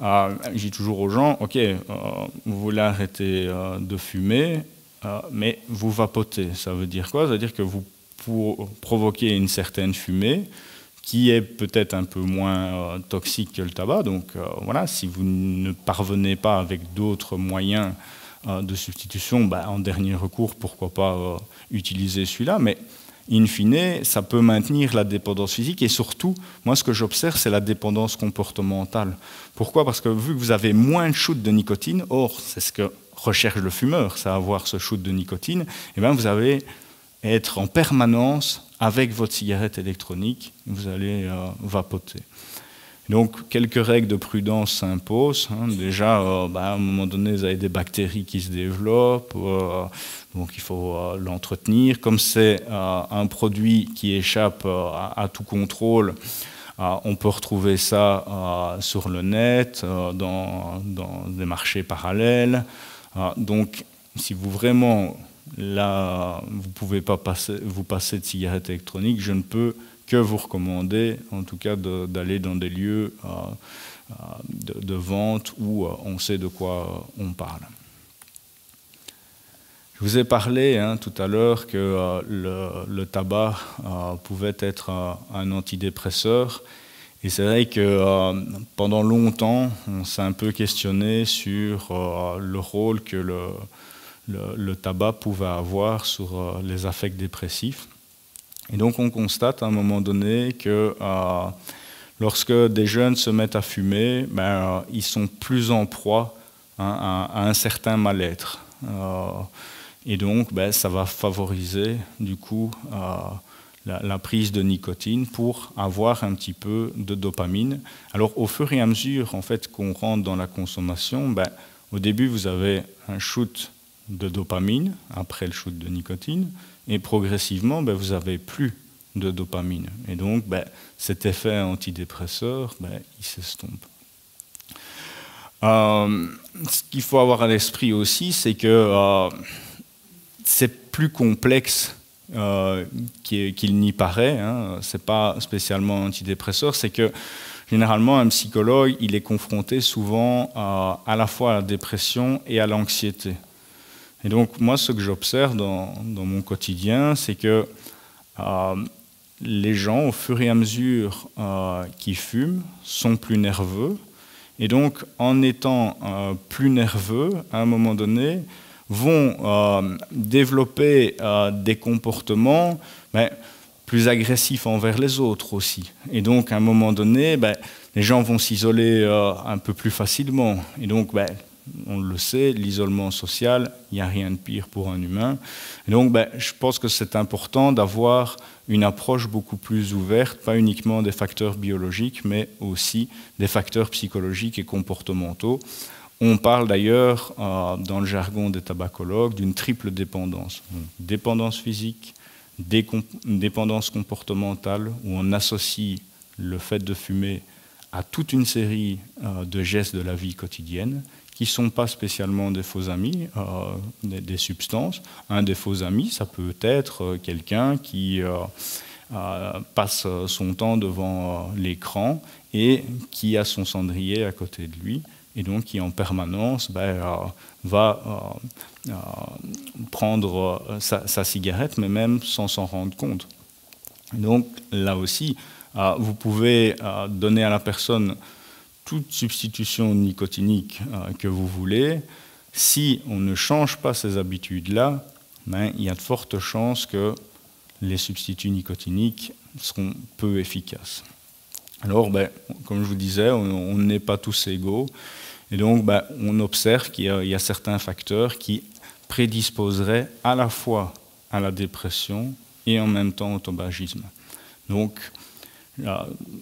je dis toujours aux gens, ok, vous voulez arrêter de fumer, mais vous vapotez. Ça veut dire quoi? Ça veut dire que vous provoquez une certaine fumée qui est peut-être un peu moins toxique que le tabac. Donc voilà, si vous ne parvenez pas avec d'autres moyens de substitution, en dernier recours, pourquoi pas utiliser celui-là. Mais in fine, ça peut maintenir la dépendance physique et surtout, moi ce que j'observe, c'est la dépendance comportementale. Pourquoi? Parce que vu que vous avez moins de shoot de nicotine, or c'est ce que recherche le fumeur, c'est avoir ce shoot de nicotine, et vous allez être en permanence avec votre cigarette électronique, vous allez vapoter. Donc, quelques règles de prudence s'imposent. Hein. Déjà, à un moment donné, vous avez des bactéries qui se développent, donc il faut l'entretenir. Comme c'est un produit qui échappe à tout contrôle, on peut retrouver ça sur le net, dans des marchés parallèles. Donc, si vous vraiment, là, vous ne pouvez pas vous passer de cigarette électronique, je ne peux que vous recommander, en tout cas, d'aller dans des lieux de vente où on sait de quoi on parle. Je vous ai parlé tout à l'heure que le tabac pouvait être un antidépresseur. Et c'est vrai que pendant longtemps, on s'est un peu questionné sur le rôle que le tabac pouvait avoir sur les affects dépressifs. Et donc on constate à un moment donné que lorsque des jeunes se mettent à fumer, ils sont plus en proie à un certain mal-être. Et donc ça va favoriser du coup la prise de nicotine pour avoir un petit peu de dopamine. Alors au fur et à mesure en fait, qu'on rentre dans la consommation, au début vous avez un shoot de dopamine après le shoot de nicotine, et progressivement vous n'avez plus de dopamine. Et donc cet effet antidépresseur, il s'estompe. Ce qu'il faut avoir à l'esprit aussi, c'est que c'est plus complexe qu'il n'y paraît, hein. Ce n'est pas spécialement antidépresseur, c'est que généralement un psychologue il est confronté souvent à la fois à la dépression et à l'anxiété. Et donc moi ce que j'observe dans mon quotidien, c'est que les gens au fur et à mesure qu'ils fument sont plus nerveux, et donc en étant plus nerveux, à un moment donné, vont développer des comportements plus agressifs envers les autres aussi. Et donc, à un moment donné, les gens vont s'isoler un peu plus facilement. Et donc, on le sait, l'isolement social, il n'y a rien de pire pour un humain. Et donc, je pense que c'est important d'avoir une approche beaucoup plus ouverte, pas uniquement des facteurs biologiques, mais aussi des facteurs psychologiques et comportementaux. On parle d'ailleurs, dans le jargon des tabacologues, d'une triple dépendance. Donc, dépendance physique, dépendance comportementale, où on associe le fait de fumer à toute une série de gestes de la vie quotidienne, qui ne sont pas spécialement des faux amis, des substances. Un des faux amis, ça peut être quelqu'un qui passe son temps devant l'écran et qui a son cendrier à côté de lui, et donc qui en permanence va prendre sa cigarette, mais même sans s'en rendre compte. Donc là aussi, vous pouvez donner à la personne toute substitution nicotinique que vous voulez. Si on ne change pas ces habitudes-là, il y a de fortes chances que les substituts nicotiniques seront peu efficaces. Alors, comme je vous disais, on n'est pas tous égaux. Et donc, on observe qu'il y a certains facteurs qui prédisposeraient à la fois à la dépression et en même temps au tabagisme. Donc,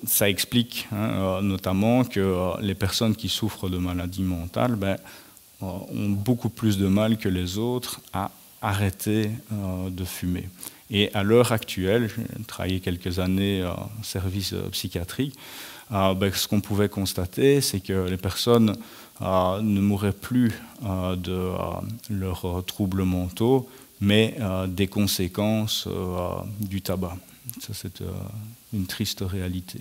Ça explique notamment que les personnes qui souffrent de maladies mentales ont beaucoup plus de mal que les autres à arrêter de fumer. Et à l'heure actuelle, j'ai travaillé quelques années en service psychiatrique, ce qu'on pouvait constater, c'est que les personnes ne mouraient plus de leurs troubles mentaux, mais des conséquences du tabac. Ça, c'est une triste réalité.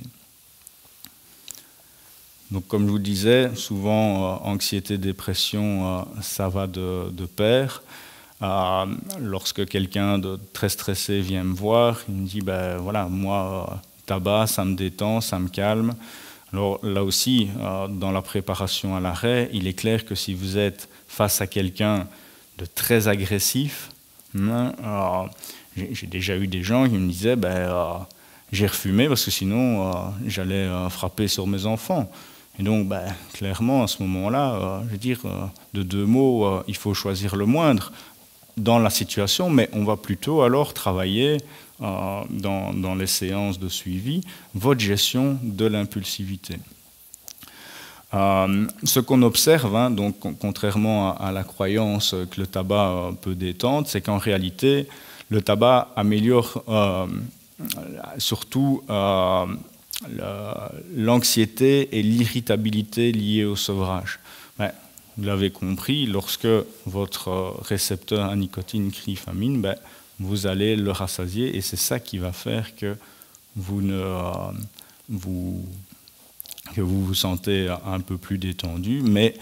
Donc, comme je vous disais, souvent, anxiété, dépression, ça va de pair. Lorsque quelqu'un de très stressé vient me voir, il me dit, voilà, moi, tabac, ça me détend, ça me calme. Alors là aussi, dans la préparation à l'arrêt, il est clair que si vous êtes face à quelqu'un de très agressif, j'ai déjà eu des gens qui me disaient, j'ai refumé parce que sinon j'allais frapper sur mes enfants. Et donc, clairement, à ce moment-là, je veux dire, de deux mots, il faut choisir le moindre dans la situation, mais on va plutôt alors travailler dans les séances de suivi votre gestion de l'impulsivité. Ce qu'on observe, donc, contrairement à la croyance que le tabac peut détendre, c'est qu'en réalité, le tabac améliore surtout l'anxiété et l'irritabilité liées au sevrage. Vous l'avez compris, lorsque votre récepteur à nicotine crie famine, vous allez le rassasier et c'est ça qui va faire que vous vous sentez un peu plus détendu, mais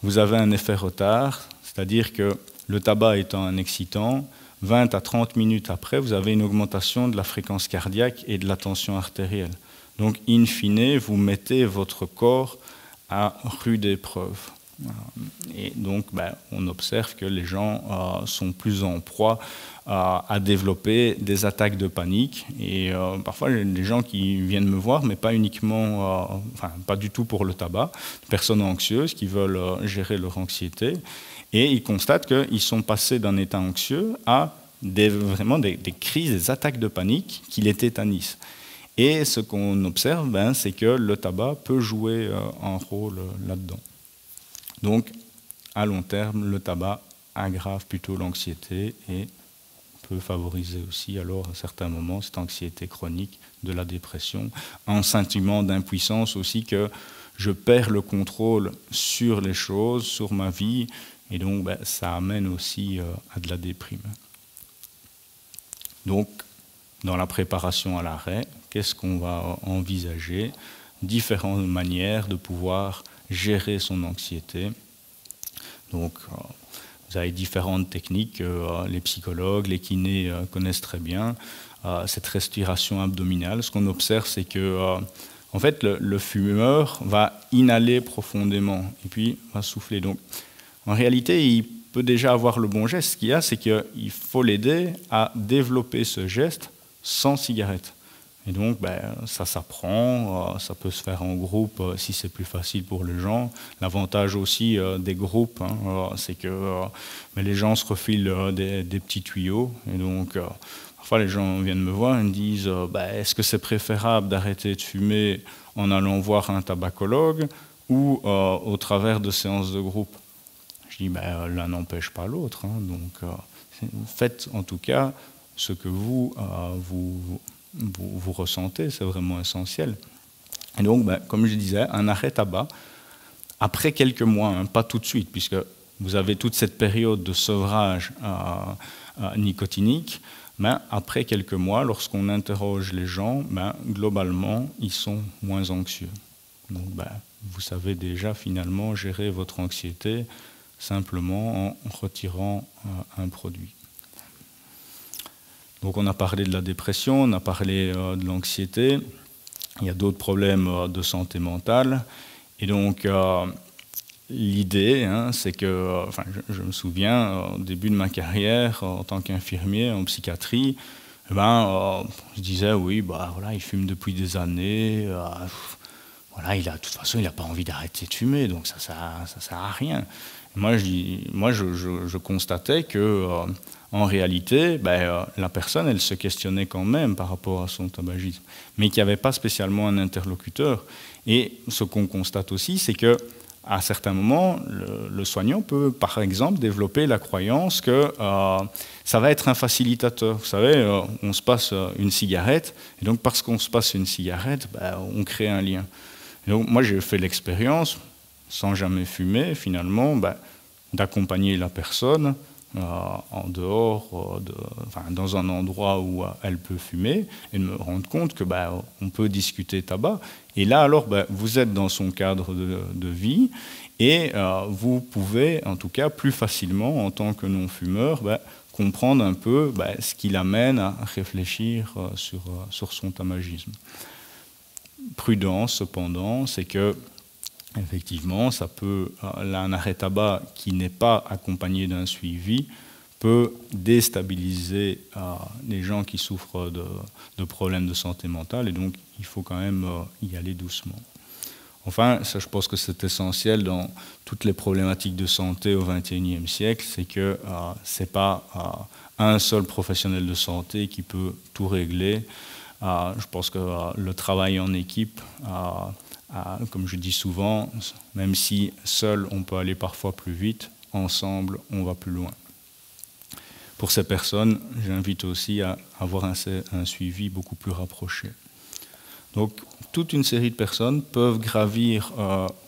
vous avez un effet retard, c'est-à-dire que le tabac étant un excitant, 20 à 30 minutes après, vous avez une augmentation de la fréquence cardiaque et de la tension artérielle. Donc, in fine, vous mettez votre corps à rude épreuve. Et donc, on observe que les gens sont plus en proie à développer des attaques de panique. Et parfois, il y a des gens qui viennent me voir, mais pas uniquement, pas du tout pour le tabac, des personnes anxieuses qui veulent gérer leur anxiété. Et ils constatent qu'ils sont passés d'un état anxieux à vraiment des crises, des attaques de panique qui les tétanisent. Et ce qu'on observe, c'est que le tabac peut jouer un rôle là-dedans. Donc, à long terme, le tabac aggrave plutôt l'anxiété et peut favoriser aussi, alors, à certains moments, cette anxiété chronique de la dépression, un sentiment d'impuissance aussi que je perds le contrôle sur les choses, sur ma vie, et donc ça amène aussi à de la déprime. Donc, dans la préparation à l'arrêt, qu'est-ce qu'on va envisager? Différentes manières de pouvoir gérer son anxiété. Donc, vous avez différentes techniques que les psychologues, les kinés connaissent très bien. Cette respiration abdominale, ce qu'on observe, c'est que en fait, le fumeur va inhaler profondément et puis va souffler. Donc, en réalité, il peut déjà avoir le bon geste. Ce qu'il y a, c'est qu'il faut l'aider à développer ce geste sans cigarette. Et donc, ça s'apprend, ça peut se faire en groupe si c'est plus facile pour les gens. L'avantage aussi des groupes, c'est que les gens se refilent des petits tuyaux. Et donc, parfois, les gens viennent me voir et me disent est-ce que c'est préférable d'arrêter de fumer en allant voir un tabacologue ou au travers de séances de groupe? Je dis l'un n'empêche pas l'autre. Donc, faites en tout cas ce que vous ressentez, c'est vraiment essentiel. Et donc, comme je disais, un arrêt tabac, après quelques mois, pas tout de suite, puisque vous avez toute cette période de sevrage nicotinique, après quelques mois, lorsqu'on interroge les gens, globalement, ils sont moins anxieux. Donc, vous savez déjà finalement gérer votre anxiété simplement en retirant un produit. Donc on a parlé de la dépression, on a parlé de l'anxiété, il y a d'autres problèmes de santé mentale. Et donc l'idée, c'est que, je me souviens, au début de ma carrière, en tant qu'infirmier en psychiatrie, je disais, oui, voilà, il fume depuis des années, voilà, de toute façon, il n'a pas envie d'arrêter de fumer, donc ça sert à rien. Moi, je constatais que, en réalité, la personne, elle se questionnait quand même par rapport à son tabagisme, mais qu'il n'y avait pas spécialement un interlocuteur. Et ce qu'on constate aussi, c'est que à certains moments, le soignant peut, par exemple, développer la croyance que ça va être un facilitateur. Vous savez, on se passe une cigarette, et donc parce qu'on se passe une cigarette, on crée un lien. Et donc, moi, j'ai fait l'expérience, sans jamais fumer, finalement, d'accompagner la personne en dehors, dans un endroit où elle peut fumer, et de me rendre compte que on peut discuter tabac. Et là, alors, vous êtes dans son cadre de vie, et vous pouvez, en tout cas, plus facilement, en tant que non-fumeur, comprendre un peu ce qui l'amène à réfléchir sur son tabagisme. Prudence, cependant, c'est que effectivement, ça peut, un arrêt tabac qui n'est pas accompagné d'un suivi peut déstabiliser les gens qui souffrent de problèmes de santé mentale, et donc il faut quand même y aller doucement. Enfin, ça, je pense que c'est essentiel dans toutes les problématiques de santé au XXIe siècle, c'est que ce n'est pas un seul professionnel de santé qui peut tout régler. Je pense que le travail en équipe, comme je dis souvent, même si seul on peut aller parfois plus vite, ensemble on va plus loin. Pour ces personnes, j'invite aussi à avoir un suivi beaucoup plus rapproché. Donc toute une série de personnes peuvent gravir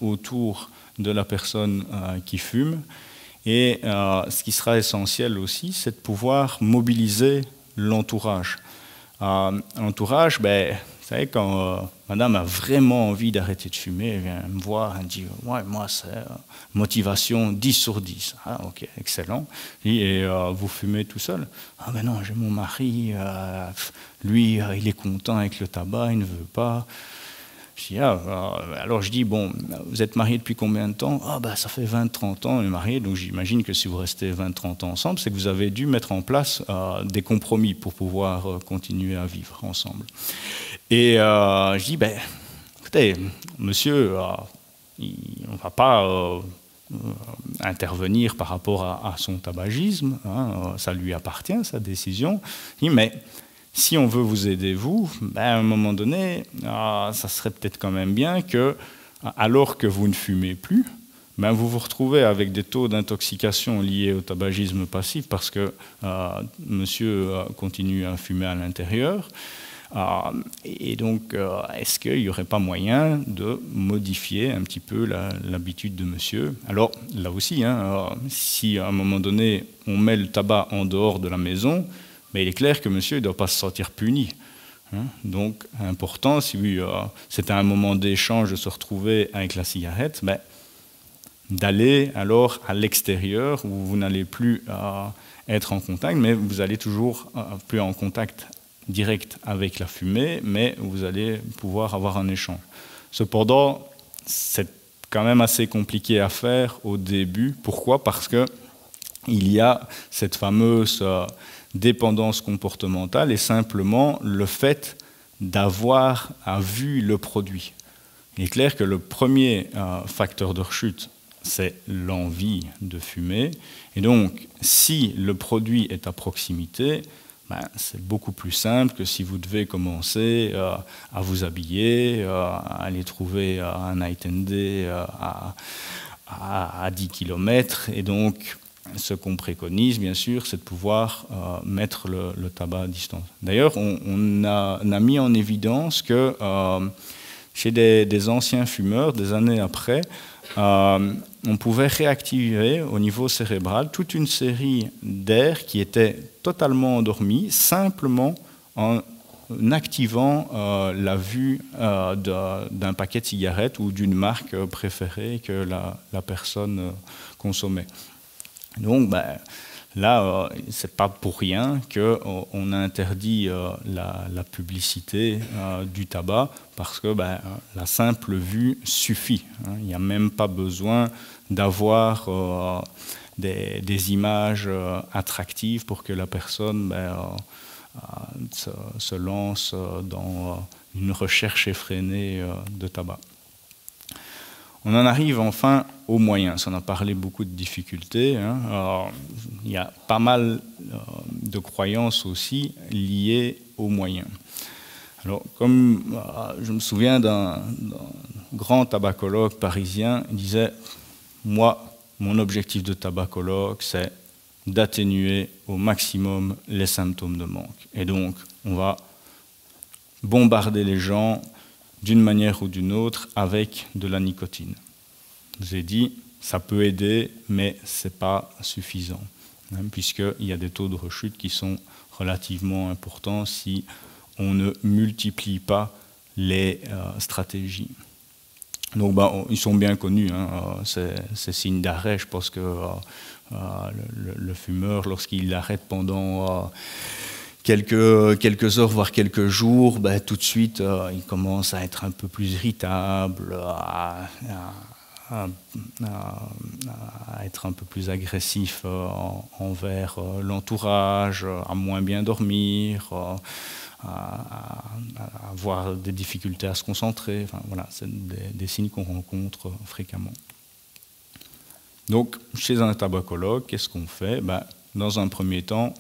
autour de la personne qui fume, et ce qui sera essentiel aussi, c'est de pouvoir mobiliser l'entourage. L'entourage, vous savez, quand madame a vraiment envie d'arrêter de fumer, elle vient me voir, elle dit « Ouais, moi, c'est motivation 10 sur 10. » Ah, ok, excellent. Et vous fumez tout seul? Ah, ben non, j'ai mon mari, lui, il est content avec le tabac, il ne veut pas. Je dis, alors je dis, bon, vous êtes mariés depuis combien de temps? Ah, ça fait 20-30 ans, on est mariés, donc j'imagine que si vous restez 20-30 ans ensemble, c'est que vous avez dû mettre en place des compromis pour pouvoir continuer à vivre ensemble. Et je dis, écoutez, monsieur, on ne va pas intervenir par rapport à son tabagisme, hein, ça lui appartient, sa décision. Je dis, mais si on veut vous aider, vous, à un moment donné, ça serait peut-être quand même bien que, alors que vous ne fumez plus, vous vous retrouvez avec des taux d'intoxication liés au tabagisme passif parce que monsieur continue à fumer à l'intérieur. Et donc, est-ce qu'il n'y aurait pas moyen de modifier un petit peu l'habitude de monsieur? Alors, là aussi, si à un moment donné, on met le tabac en dehors de la maison, il est clair que monsieur ne doit pas se sentir puni. Donc, important, si c'est un moment d'échange de se retrouver avec la cigarette, d'aller alors à l'extérieur où vous n'allez plus être en contact, mais vous allez toujours plus en contact direct avec la fumée, mais vous allez pouvoir avoir un échange. Cependant, c'est quand même assez compliqué à faire au début. Pourquoi? Parce qu'il y a cette fameuse dépendance comportementale et simplement le fait d'avoir vu le produit. Il est clair que le premier facteur de rechute, c'est l'envie de fumer. Et donc, si le produit est à proximité, c'est beaucoup plus simple que si vous devez commencer à vous habiller, à aller trouver un night and day à 10 km. Et donc, ce qu'on préconise, bien sûr, c'est de pouvoir mettre le tabac à distance. D'ailleurs, on a mis en évidence que chez des anciens fumeurs, des années après, on pouvait réactiver au niveau cérébral toute une série d'aires qui étaient totalement endormies, simplement en activant la vue d'un paquet de cigarettes ou d'une marque préférée que la personne consommait. Donc, là, ce n'est pas pour rien qu'on a interdit la publicité du tabac, parce que la simple vue suffit. Il n'y a même pas besoin d'avoir des images attractives pour que la personne se lance dans une recherche effrénée de tabac. On en arrive enfin aux moyens. On a parlé beaucoup de difficultés. Il y a pas mal de croyances aussi liées aux moyens. Alors, comme je me souviens d'un grand tabacologue parisien, il disait « Moi, mon objectif de tabacologue, c'est d'atténuer au maximum les symptômes de manque. Et donc, on va bombarder les gens d'une manière ou d'une autre avec de la nicotine. » Je vous ai dit, ça peut aider, mais ce n'est pas suffisant, puisqu'il y a des taux de rechute qui sont relativement importants si on ne multiplie pas les stratégies. Donc, ils sont bien connus, ces signes d'arrêt. Je pense que le fumeur, lorsqu'il arrête pendant quelques heures, voire quelques jours, tout de suite, il commence à être un peu plus irritable, à être un peu plus agressif envers l'entourage, à moins bien dormir, à avoir des difficultés à se concentrer. Enfin, voilà, c'est des signes qu'on rencontre fréquemment. Donc, chez un tabacologue, qu'est-ce qu'on fait? Dans un premier temps,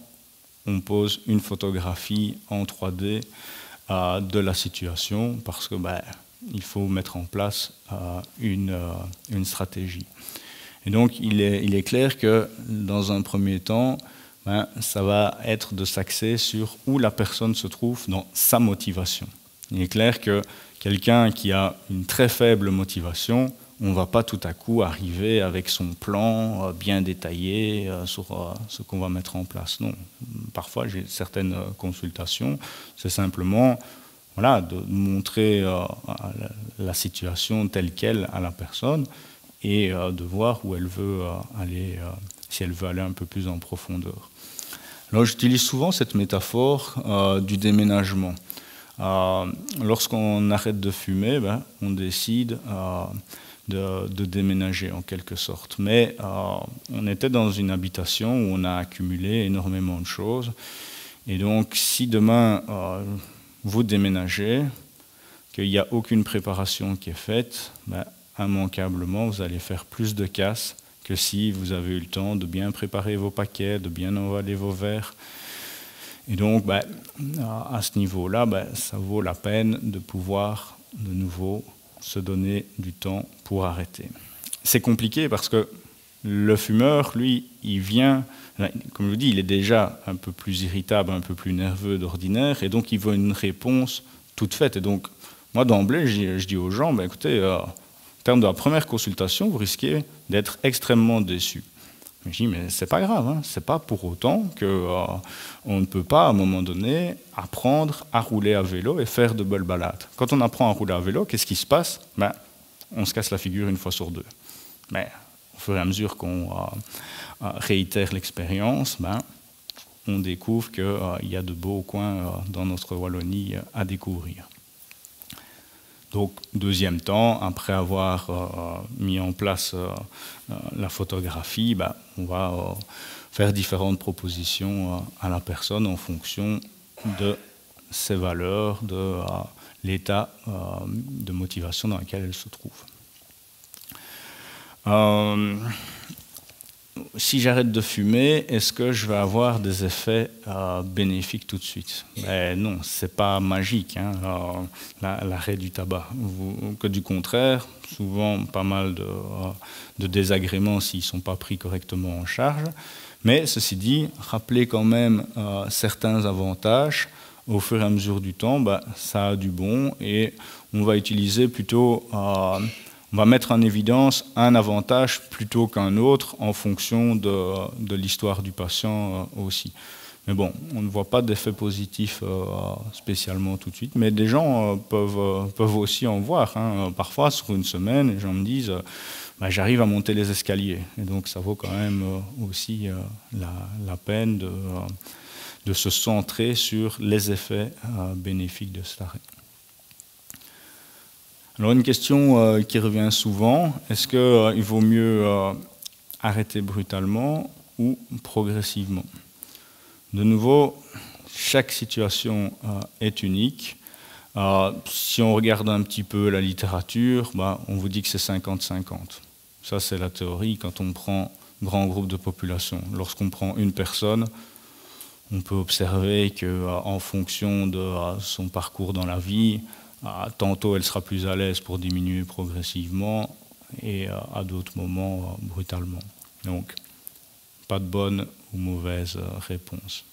on pose une photographie en 3D de la situation parce que il faut mettre en place une stratégie. Et donc, il est clair que dans un premier temps, ça va être de s'axer sur où la personne se trouve dans sa motivation. Il est clair que quelqu'un qui a une très faible motivation, on ne va pas tout à coup arriver avec son plan bien détaillé sur ce qu'on va mettre en place. Non, parfois j'ai certaines consultations, c'est simplement de montrer la situation telle qu'elle à la personne et de voir où elle veut aller, si elle veut aller un peu plus en profondeur. Alors j'utilise souvent cette métaphore du déménagement. Lorsqu'on arrête de fumer, on décide de déménager en quelque sorte. Mais on était dans une habitation où on a accumulé énormément de choses. Et donc si demain vous déménagez, qu'il n'y a aucune préparation qui est faite, immanquablement vous allez faire plus de casse que si vous avez eu le temps de bien préparer vos paquets, de bien emballer vos verres. Et donc, à ce niveau-là, ça vaut la peine de pouvoir de nouveau se donner du temps pour arrêter. C'est compliqué parce que le fumeur, lui, il vient, comme je vous dis, il est déjà un peu plus irritable, un peu plus nerveux d'ordinaire, et donc il veut une réponse toute faite. Et donc, moi, d'emblée, je dis aux gens, écoutez, en termes de la première consultation, vous risquez d'être extrêmement déçus. Je dis, mais c'est pas grave, c'est pas pour autant qu'on ne peut pas, à un moment donné, apprendre à rouler à vélo et faire de belles balades. Quand on apprend à rouler à vélo, qu'est-ce qui se passe? On se casse la figure une fois sur deux. Mais au fur et à mesure qu'on réitère l'expérience, on découvre qu'il y a de beaux coins dans notre Wallonie à découvrir. Donc, deuxième temps, après avoir mis en place la photographie, on va faire différentes propositions à la personne en fonction de ses valeurs, de l'état de motivation dans lequel elle se trouve. Si j'arrête de fumer, est-ce que je vais avoir des effets bénéfiques tout de suite? Non, ce n'est pas magique, l'arrêt du tabac. Que du contraire, souvent pas mal de désagréments s'ils ne sont pas pris correctement en charge. Mais ceci dit, rappelez quand même certains avantages. Au fur et à mesure du temps, ça a du bon et on va utiliser plutôt... on va mettre en évidence un avantage plutôt qu'un autre en fonction de l'histoire du patient aussi. Mais bon, on ne voit pas d'effet positif spécialement tout de suite, mais des gens peuvent aussi en voir. Parfois, sur une semaine, les gens me disent j'arrive à monter les escaliers. Et donc, ça vaut quand même aussi la peine de se centrer sur les effets bénéfiques de cet arrêt. Alors une question qui revient souvent, est-ce qu'il vaut mieux arrêter brutalement ou progressivement? De nouveau, chaque situation est unique. Si on regarde un petit peu la littérature, on vous dit que c'est 50-50. Ça, c'est la théorie quand on prend grand groupe de population. Lorsqu'on prend une personne, on peut observer qu'en fonction de son parcours dans la vie, tantôt elle sera plus à l'aise pour diminuer progressivement et à d'autres moments brutalement. Donc, pas de bonne ou mauvaise réponse.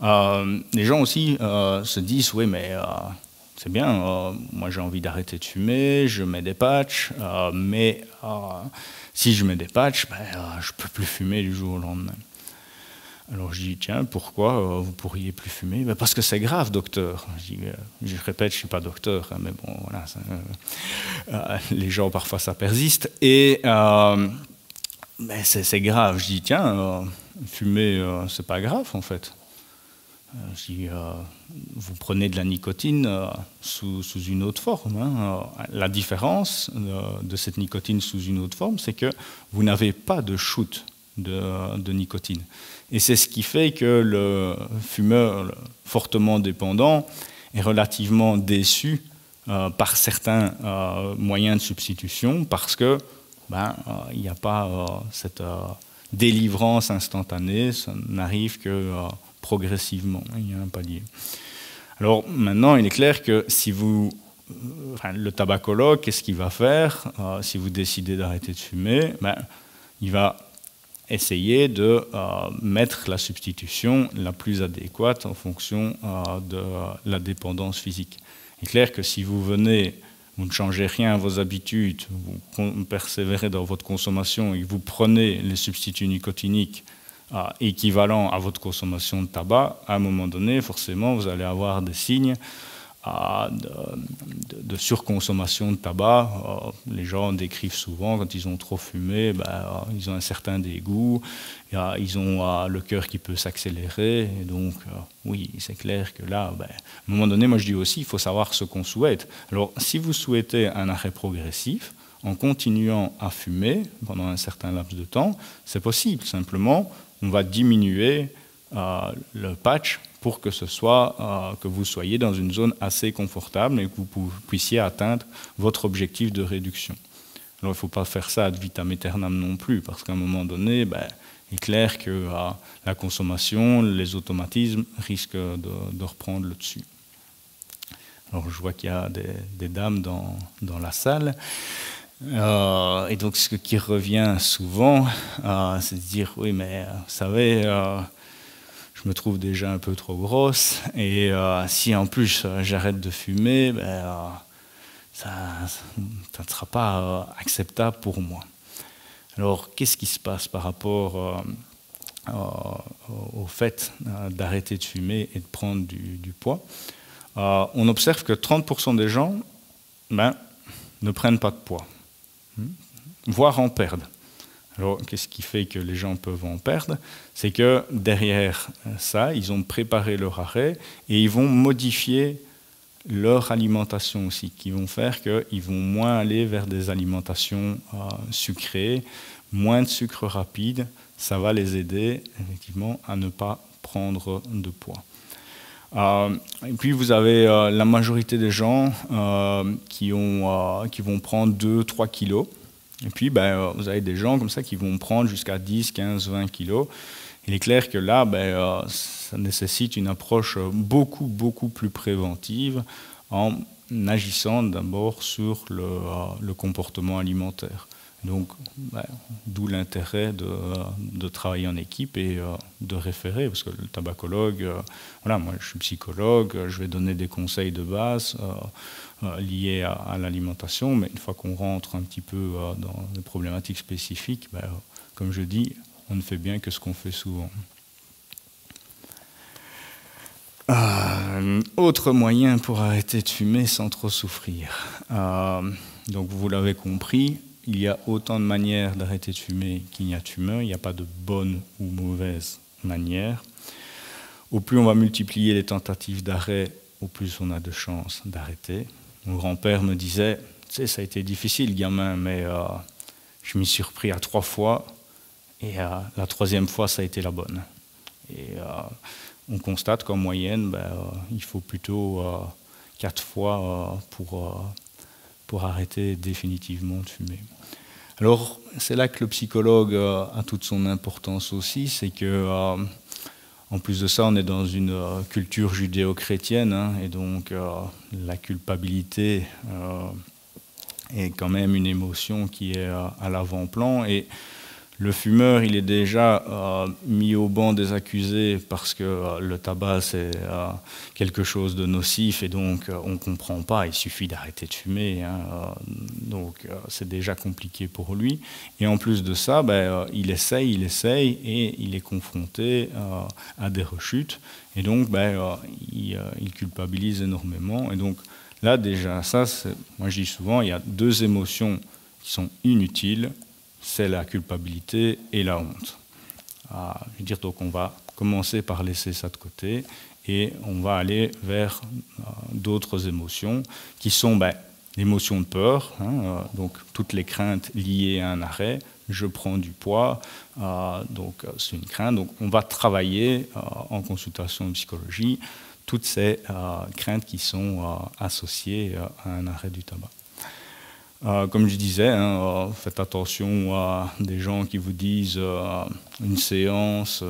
Les gens aussi se disent, oui, mais c'est bien, moi j'ai envie d'arrêter de fumer, je mets des patchs, mais si je mets des patchs, je ne peux plus fumer du jour au lendemain. Alors je dis, tiens, pourquoi vous pourriez plus fumer? Parce que c'est grave, docteur. Je répète, je ne suis pas docteur, mais bon, voilà, les gens parfois ça persiste. Et c'est grave. Je dis, tiens, fumer, c'est pas grave en fait. Je dis, vous prenez de la nicotine sous une autre forme. La différence de cette nicotine sous une autre forme, c'est que vous n'avez pas de shoot de nicotine. Et c'est ce qui fait que le fumeur fortement dépendant est relativement déçu par certains moyens de substitution parce que il n'y a pas cette délivrance instantanée, ça n'arrive que progressivement, il y a un palier. Alors maintenant, il est clair que si le tabacologue, qu'est-ce qu'il va faire si vous décidez d'arrêter de fumer? Il va essayer de mettre la substitution la plus adéquate en fonction de la dépendance physique. Il est clair que si vous venez, vous ne changez rien à vos habitudes, vous persévérez dans votre consommation et que vous prenez les substituts nicotiniques équivalents à votre consommation de tabac, à un moment donné, forcément, vous allez avoir des signes de surconsommation de tabac. Les gens décrivent souvent, quand ils ont trop fumé, ils ont un certain dégoût, ils ont le cœur qui peut s'accélérer. Et donc, oui, c'est clair que là, à un moment donné, moi je dis aussi, il faut savoir ce qu'on souhaite. Alors, si vous souhaitez un arrêt progressif, en continuant à fumer pendant un certain laps de temps, c'est possible. Simplement, on va diminuer le patch pour que que vous soyez dans une zone assez confortable et que vous puissiez atteindre votre objectif de réduction. Alors il ne faut pas faire ça ad vitam aeternam non plus, parce qu'à un moment donné, il est clair que la consommation, les automatismes risquent de reprendre le dessus. Alors je vois qu'il y a des dames dans la salle. Et donc ce qui revient souvent, c'est de dire, oui mais vous savez, je me trouve déjà un peu trop grosse, et si en plus j'arrête de fumer, ça ne sera pas acceptable pour moi. Alors qu'est-ce qui se passe par rapport au fait d'arrêter de fumer et de prendre du poids? On observe que 30% des gens ne prennent pas de poids, voire en perdent. Alors, qu'est-ce qui fait que les gens peuvent en perdre? C'est que derrière ça, ils ont préparé leur arrêt et ils vont modifier leur alimentation aussi, qui vont faire qu'ils vont moins aller vers des alimentations sucrées, moins de sucre rapide. Ça va les aider effectivement à ne pas prendre de poids. Et puis vous avez la majorité des gens qui vont prendre 2-3 kilos. Et puis, vous avez des gens comme ça qui vont prendre jusqu'à 10, 15, 20 kilos. Il est clair que là, ça nécessite une approche beaucoup, beaucoup plus préventive en agissant d'abord sur le comportement alimentaire. Donc, d'où l'intérêt de travailler en équipe et de référer, parce que le tabacologue, moi je suis psychologue, je vais donner des conseils de base liés à l'alimentation, mais une fois qu'on rentre un petit peu dans des problématiques spécifiques, comme je dis, on ne fait bien que ce qu'on fait souvent. Autre moyen pour arrêter de fumer sans trop souffrir. Donc vous l'avez compris, il y a autant de manières d'arrêter de fumer qu'il n'y a de fumeurs. Il n'y a pas de bonne ou mauvaise manière. Au plus on va multiplier les tentatives d'arrêt, au plus on a de chances d'arrêter. Mon grand-père me disait, tu sais, ça a été difficile, gamin, mais je m'y suis repris à 3 fois, et la 3e fois, ça a été la bonne. Et on constate qu'en moyenne, il faut plutôt 4 fois pour arrêter définitivement de fumer. Alors, c'est là que le psychologue a toute son importance aussi, c'est que, en plus de ça, on est dans une culture judéo-chrétienne, hein, et donc la culpabilité est quand même une émotion qui est à l'avant-plan, et le fumeur, il est déjà mis au banc des accusés parce que le tabac, c'est quelque chose de nocif et donc on ne comprend pas, il suffit d'arrêter de fumer. Hein, donc c'est déjà compliqué pour lui. Et en plus de ça, il essaye et il est confronté à des rechutes. Et donc il culpabilise énormément. Et donc là déjà, moi je dis souvent, il y a 2 émotions qui sont inutiles. C'est la culpabilité et la honte. Je veux dire, donc on va commencer par laisser ça de côté et on va aller vers d'autres émotions qui sont l'émotion de peur, hein, donc toutes les craintes liées à un arrêt. Je prends du poids, donc c'est une crainte. Donc on va travailler en consultation de psychologie toutes ces craintes qui sont associées à un arrêt du tabac. Comme je disais, hein, faites attention à des gens qui vous disent une séance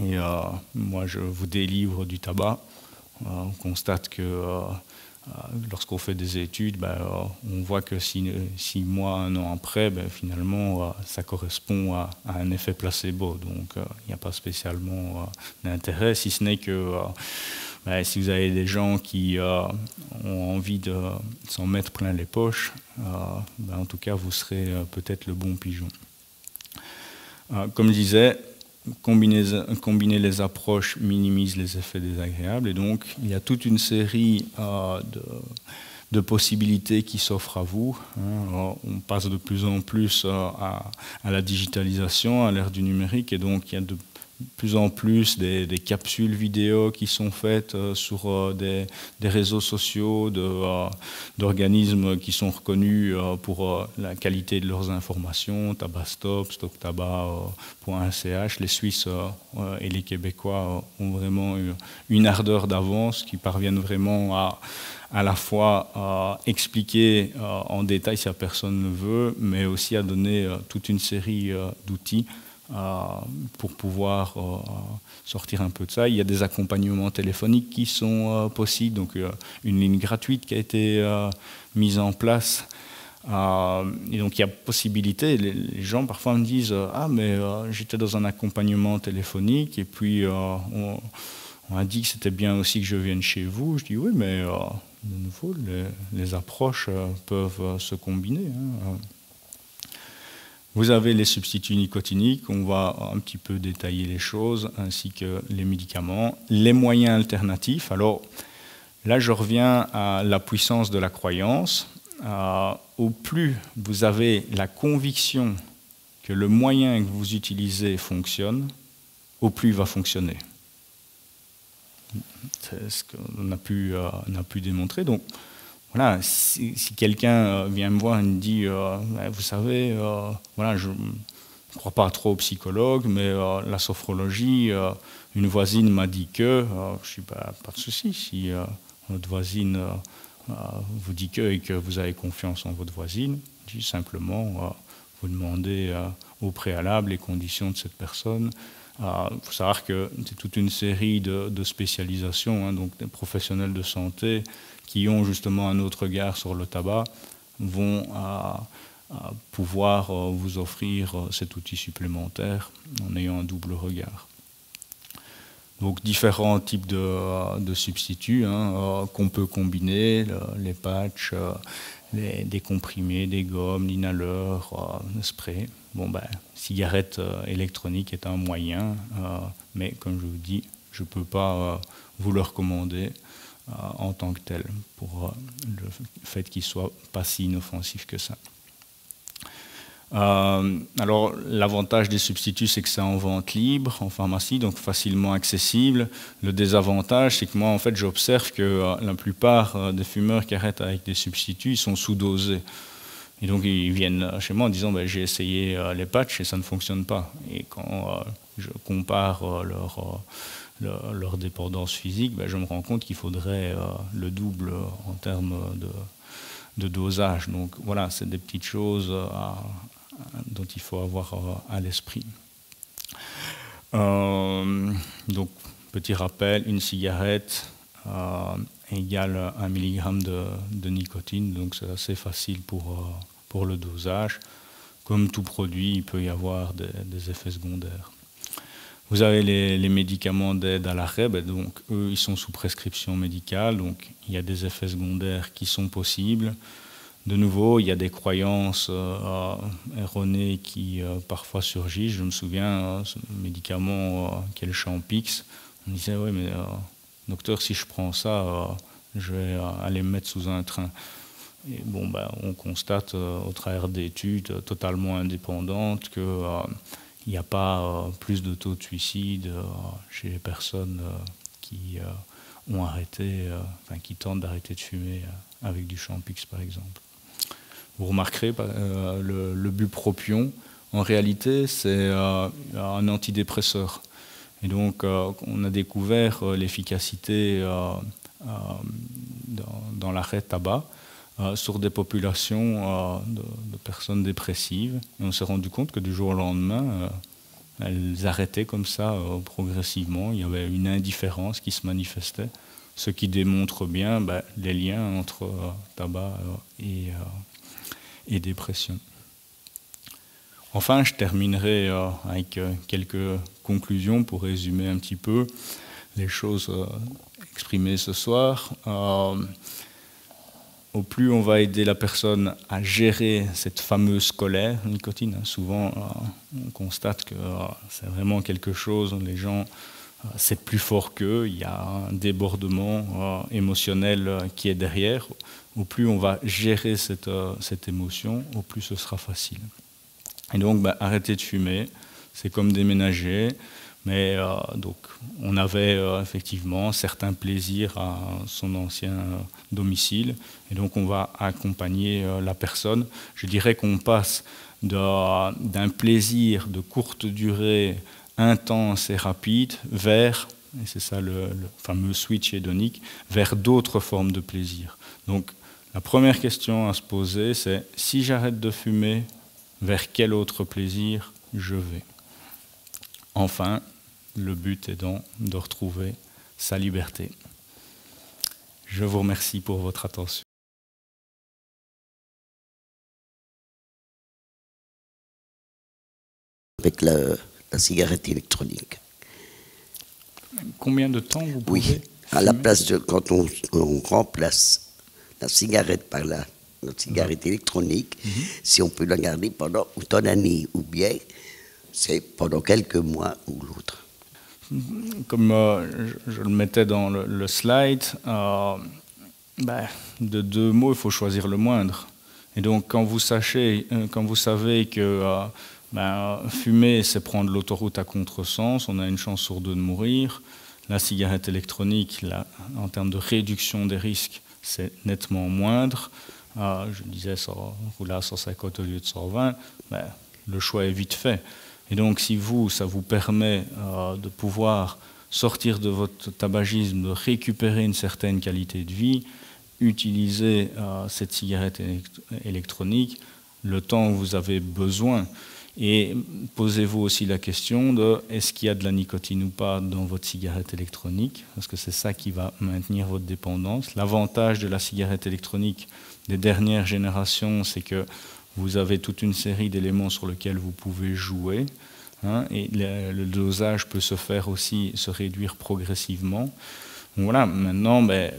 et moi je vous délivre du tabac. On constate que lorsqu'on fait des études, on voit que 6 mois, 1 an après, finalement ça correspond à un effet placebo. Donc il n'y a pas spécialement d'intérêt, si ce n'est que si vous avez des gens qui ont envie de s'en mettre plein les poches, en tout cas, vous serez peut-être le bon pigeon. Comme je disais, combiner les approches minimise les effets désagréables. Et donc, il y a toute une série de possibilités qui s'offrent à vous. On passe de plus en plus à la digitalisation, à l'ère du numérique, et donc il y a de plus en plus des capsules vidéo qui sont faites sur des réseaux sociaux d'organismes qui sont reconnus pour la qualité de leurs informations, Tabastop, StockTabac.ch. Les Suisses et les Québécois ont vraiment une ardeur d'avance, qui parviennent vraiment à la fois expliquer en détail si la personne le veut, mais aussi à donner toute une série d'outils pour pouvoir sortir un peu de ça. Il y a des accompagnements téléphoniques qui sont possibles, donc une ligne gratuite qui a été mise en place. Et donc il y a possibilité, les gens parfois me disent « Ah, mais j'étais dans un accompagnement téléphonique et puis on a dit que c'était bien aussi que je vienne chez vous. » Je dis « Oui, mais de nouveau, les approches peuvent se combiner. Hein. » Vous avez les substituts nicotiniques, on va un petit peu détailler les choses, ainsi que les médicaments. Les moyens alternatifs, alors là je reviens à la puissance de la croyance. Au plus vous avez la conviction que le moyen que vous utilisez fonctionne, au plus il va fonctionner. C'est ce qu'on a pu démontrer. Donc, voilà, si quelqu'un vient me voir et me dit vous savez, voilà, je ne crois pas trop aux psychologues, mais la sophrologie, une voisine m'a dit que, je dis pas de souci, si votre voisine vous dit que et que vous avez confiance en votre voisine, je dis simplement vous demandez au préalable les conditions de cette personne. Il faut savoir que c'est toute une série de spécialisations, hein, donc des professionnels de santé qui ont justement un autre regard sur le tabac vont pouvoir vous offrir cet outil supplémentaire en ayant un double regard. Donc différents types de substituts hein, qu'on peut combiner, les patchs, des comprimés, des gommes, l'inhaleur, le spray. Bon, cigarette électronique est un moyen, mais comme je vous dis, je ne peux pas vous le recommander en tant que tel, pour le fait qu'il ne soit pas si inoffensif que ça. Alors, l'avantage des substituts, c'est que c'est en vente libre, en pharmacie, donc facilement accessible. Le désavantage, c'est que moi, en fait, j'observe que la plupart des fumeurs qui arrêtent avec des substituts, ils sont sous-dosés. Et donc, ils viennent chez moi en disant j'ai essayé les patchs et ça ne fonctionne pas. Et quand je compare leur dépendance physique, ben, je me rends compte qu'il faudrait le double en termes de dosage. Donc voilà, c'est des petites choses dont il faut avoir à l'esprit. Donc, petit rappel, une cigarette égale 1 mg de nicotine, donc c'est assez facile pour le dosage. Comme tout produit, il peut y avoir des effets secondaires. Vous avez les médicaments d'aide à l'arrêt, donc eux, ils sont sous prescription médicale, donc il y a des effets secondaires qui sont possibles. De nouveau, il y a des croyances erronées qui parfois surgissent. Je me souviens, ce médicament qui est le Champix, on disait, oui, mais docteur, si je prends ça, je vais aller me mettre sous un train. Et bon, on constate au travers d'études totalement indépendantes qu'il n'y a pas plus de taux de suicide chez les personnes qui ont arrêté, qui tentent d'arrêter de fumer avec du Champix, par exemple. Vous remarquerez le bupropion, en réalité, c'est un antidépresseur. Et donc, on a découvert l'efficacité dans l'arrêt tabac sur des populations de personnes dépressives. Et on s'est rendu compte que du jour au lendemain, elles arrêtaient comme ça progressivement. Il y avait une indifférence qui se manifestait, ce qui démontre bien les liens entre tabac et dépression. Enfin, je terminerai avec quelques conclusions pour résumer un petit peu les choses exprimées ce soir. Au plus on va aider la personne à gérer cette fameuse colère, nicotine, souvent on constate que c'est vraiment quelque chose, les gens, c'est plus fort qu'eux, il y a un débordement émotionnel qui est derrière. Au plus on va gérer cette émotion, au plus ce sera facile. Et donc, arrêter de fumer, c'est comme déménager, mais donc, on avait effectivement certains plaisirs à son ancien domicile, et donc on va accompagner la personne. Je dirais qu'on passe d'un plaisir de courte durée, intense et rapide, vers, et c'est ça le fameux switch hédonique, vers d'autres formes de plaisir. Donc, la première question à se poser, c'est si j'arrête de fumer, vers quel autre plaisir je vais? Enfin, le but étant de retrouver sa liberté. Je vous remercie pour votre attention. Avec la cigarette électronique. Combien de temps vous pouvez fumer? À la place de quand on remplace la cigarette par la cigarette électronique, si on peut la garder pendant autant d'années ou bien c'est pendant quelques mois ou l'autre. Comme je le mettais dans le slide, de deux mots, il faut choisir le moindre. Et donc, quand vous savez que fumer, c'est prendre l'autoroute à contresens, on a une chance sur deux de mourir. La cigarette électronique, en termes de réduction des risques, c'est nettement moindre. Je disais, rouler à 150 au lieu de 120, le choix est vite fait. Et donc, si ça vous permet de pouvoir sortir de votre tabagisme, de récupérer une certaine qualité de vie, utilisez cette cigarette électronique le temps où vous avez besoin. Et posez-vous aussi la question de est-ce qu'il y a de la nicotine ou pas dans votre cigarette électronique, parce que c'est ça qui va maintenir votre dépendance. L'avantage de la cigarette électronique des dernières générations, c'est que vous avez toute une série d'éléments sur lesquels vous pouvez jouer, et le dosage peut se réduire progressivement. Donc voilà, maintenant, je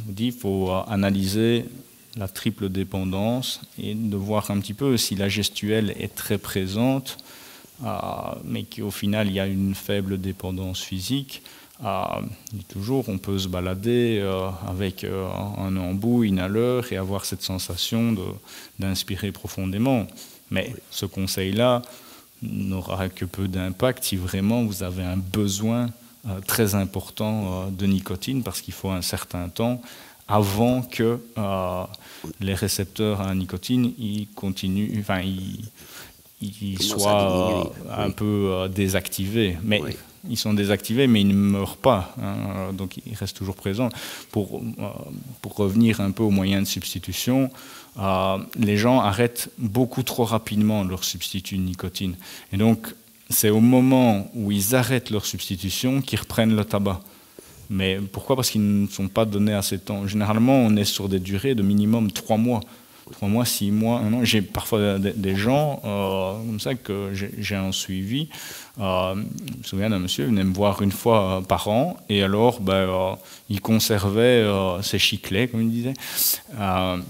vous dis, il faut analyser la triple dépendance et de voir un petit peu si la gestuelle est très présente, mais qu'au final, il y a une faible dépendance physique. Toujours, on peut se balader avec un embout inhaleur et avoir cette sensation d'inspirer profondément. Mais ce conseil-là n'aura que peu d'impact si vraiment vous avez un besoin très important de nicotine, parce qu'il faut un certain temps avant que les récepteurs à la nicotine ils soient un peu désactivés. Mais ils sont désactivés, mais ils ne meurent pas, hein, donc ils restent toujours présents. Pour revenir un peu aux moyens de substitution, les gens arrêtent beaucoup trop rapidement leur substitut de nicotine. Et donc, c'est au moment où ils arrêtent leur substitution qu'ils reprennent le tabac. Mais pourquoi? Parce qu'ils ne sont pas donnés assez de temps. Généralement, on est sur des durées de minimum 3 mois. 3 mois, 6 mois, 1 an. J'ai parfois des gens comme ça que j'ai en suivi. Je me souviens d'un monsieur, il venait me voir une fois par an, et alors il conservait ses chiclets, comme il disait. Voilà,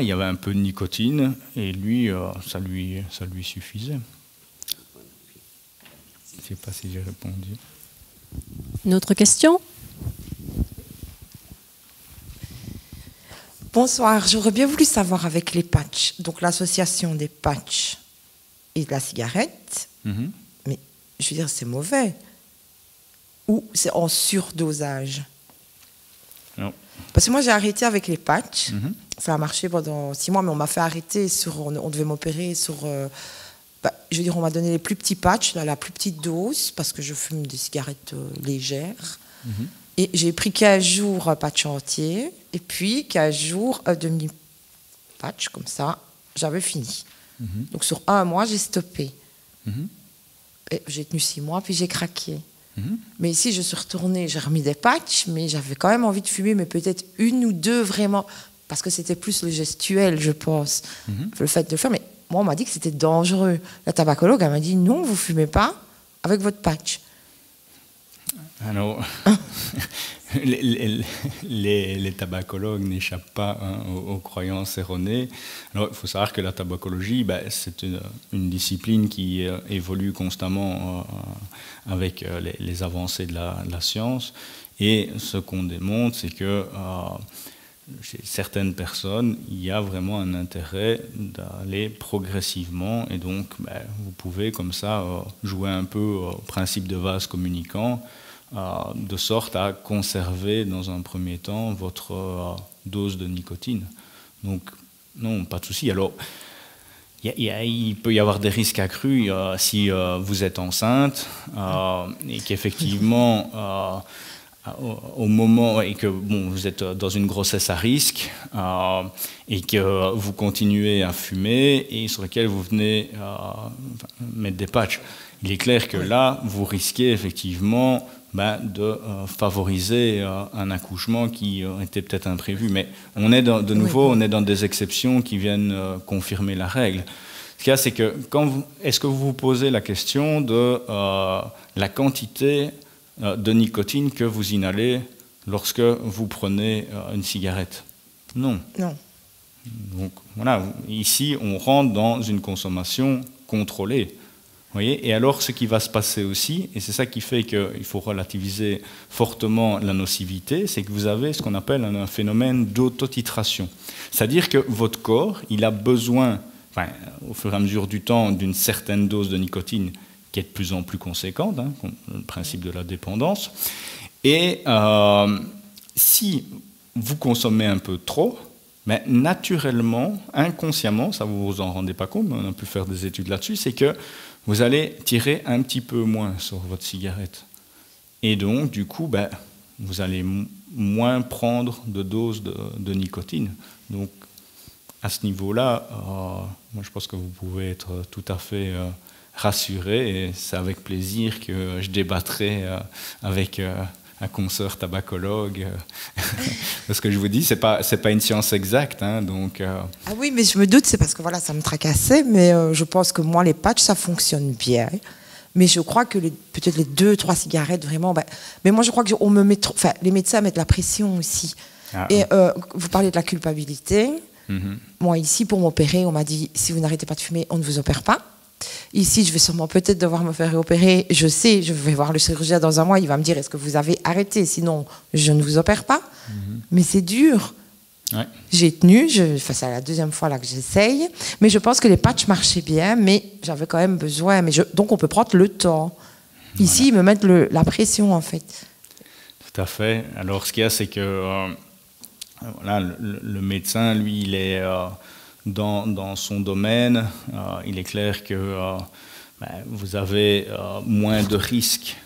il y avait un peu de nicotine, et lui, ça lui suffisait. Je ne sais pas si j'ai répondu. Une autre question? Bonsoir, j'aurais bien voulu savoir avec les patchs, donc l'association des patchs et de la cigarette, mais je veux dire, c'est mauvais. Ou c'est en surdosage? Non. Parce que moi, j'ai arrêté avec les patchs. Ça a marché pendant 6 mois, mais on m'a fait arrêter on devait m'opérer sur... je veux dire, on m'a donné les plus petits patchs, la plus petite dose, parce que je fume des cigarettes légères. Et j'ai pris 15 jours patch entier, et puis 15 jours demi-patch, comme ça, j'avais fini. Donc sur 1 mois, j'ai stoppé. Et j'ai tenu 6 mois, puis j'ai craqué. Mais ici, je suis retournée, j'ai remis des patchs, mais j'avais quand même envie de fumer, mais peut-être 1 ou 2 vraiment, parce que c'était plus le gestuel, je pense, le fait de le faire. Mais moi, on m'a dit que c'était dangereux. La tabacologue, elle m'a dit, non, vous ne fumez pas avec votre patch. Alors, les tabacologues n'échappent pas aux croyances erronées. Alors, il faut savoir que la tabacologie, c'est une discipline qui évolue constamment avec les avancées de la science. Et ce qu'on démontre, c'est que chez certaines personnes, il y a vraiment un intérêt d'aller progressivement. Et donc, vous pouvez comme ça jouer un peu au principe de vase communicant, de sorte à conserver dans un premier temps votre dose de nicotine. Donc, non, pas de souci. Alors, il peut y avoir des risques accrus si vous êtes enceinte et qu'effectivement, au moment et que vous êtes dans une grossesse à risque et que vous continuez à fumer et sur lequel vous venez mettre des patchs. Il est clair que là, vous risquez effectivement de favoriser un accouchement qui était peut-être imprévu. Mais on est de nouveau, on est dans des exceptions qui viennent confirmer la règle. Ce qu'il y a, c'est que est-ce que vous vous posez la question de la quantité de nicotine que vous inhalez lorsque vous prenez une cigarette? Non. Non. Donc voilà, ici, on rentre dans une consommation contrôlée. Voyez, et alors, ce qui va se passer aussi, et c'est ça qui fait qu'il faut relativiser fortement la nocivité, c'est que vous avez ce qu'on appelle un phénomène d'autotitration. C'est-à-dire que votre corps, il a besoin, au fur et à mesure du temps, d'une certaine dose de nicotine qui est de plus en plus conséquente, le principe de la dépendance. Et si vous consommez un peu trop, naturellement, inconsciemment, ça vous vous en rendez pas compte, mais on a pu faire des études là-dessus, c'est que vous allez tirer un petit peu moins sur votre cigarette. Et donc, du coup, vous allez moins prendre de doses de nicotine. Donc, à ce niveau-là, moi, je pense que vous pouvez être tout à fait rassuré, et c'est avec plaisir que je débattrai avec un consoeur tabacologue. Parce que je vous dis, c'est pas une science exacte. Donc, Ah oui, mais je me doute, c'est parce que voilà, ça me tracassait, mais je pense que moi, les patchs, ça fonctionne bien. Mais je crois que peut-être les 2-3 cigarettes, vraiment... mais moi, je crois que on me met trop... Enfin, les médecins mettent la pression aussi. Et vous parlez de la culpabilité. Moi, ici, pour m'opérer, on m'a dit, si vous n'arrêtez pas de fumer, on ne vous opère pas. Ici, je vais sûrement peut-être devoir me faire opérer. Je sais, je vais voir le chirurgien dans 1 mois. Il va me dire, est-ce que vous avez arrêté? Sinon, je ne vous opère pas. Mais c'est dur. Ouais. J'ai tenu. C'est la 2e fois là que j'essaye. Mais je pense que les patchs marchaient bien. Mais j'avais quand même besoin. Donc, on peut prendre le temps. Ici, ils me mettent la pression, en fait. Tout à fait. Alors, ce qu'il y a, c'est que le médecin, lui, il est... Dans son domaine, il est clair que vous avez moins de risques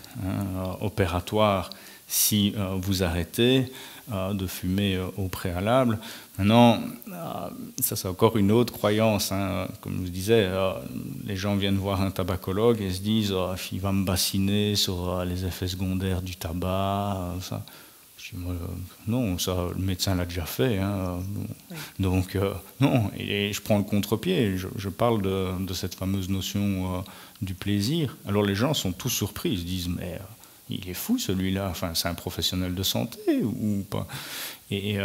opératoires si vous arrêtez de fumer au préalable. Maintenant, ça c'est encore une autre croyance. Comme je vous disais, les gens viennent voir un tabacologue et se disent il va me bassiner sur les effets secondaires du tabac. Ça. Je dis, non, ça, le médecin l'a déjà fait. Oui. Donc, non, et je prends le contre-pied. Je parle de cette fameuse notion du plaisir. Alors les gens sont tous surpris. Ils se disent, mais il est fou celui-là. Enfin, c'est un professionnel de santé ou pas. Et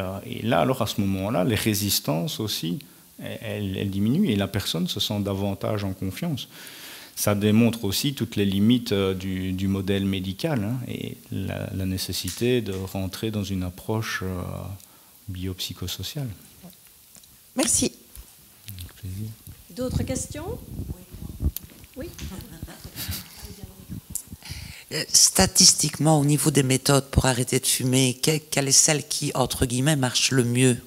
là, alors à ce moment-là, les résistances aussi, elles diminuent et la personne se sent davantage en confiance. Ça démontre aussi toutes les limites du modèle médical et la nécessité de rentrer dans une approche biopsychosociale. Merci. Avec plaisir. D'autres questions? Oui. Statistiquement, au niveau des méthodes pour arrêter de fumer, quelle est celle qui, entre guillemets, marche le mieux?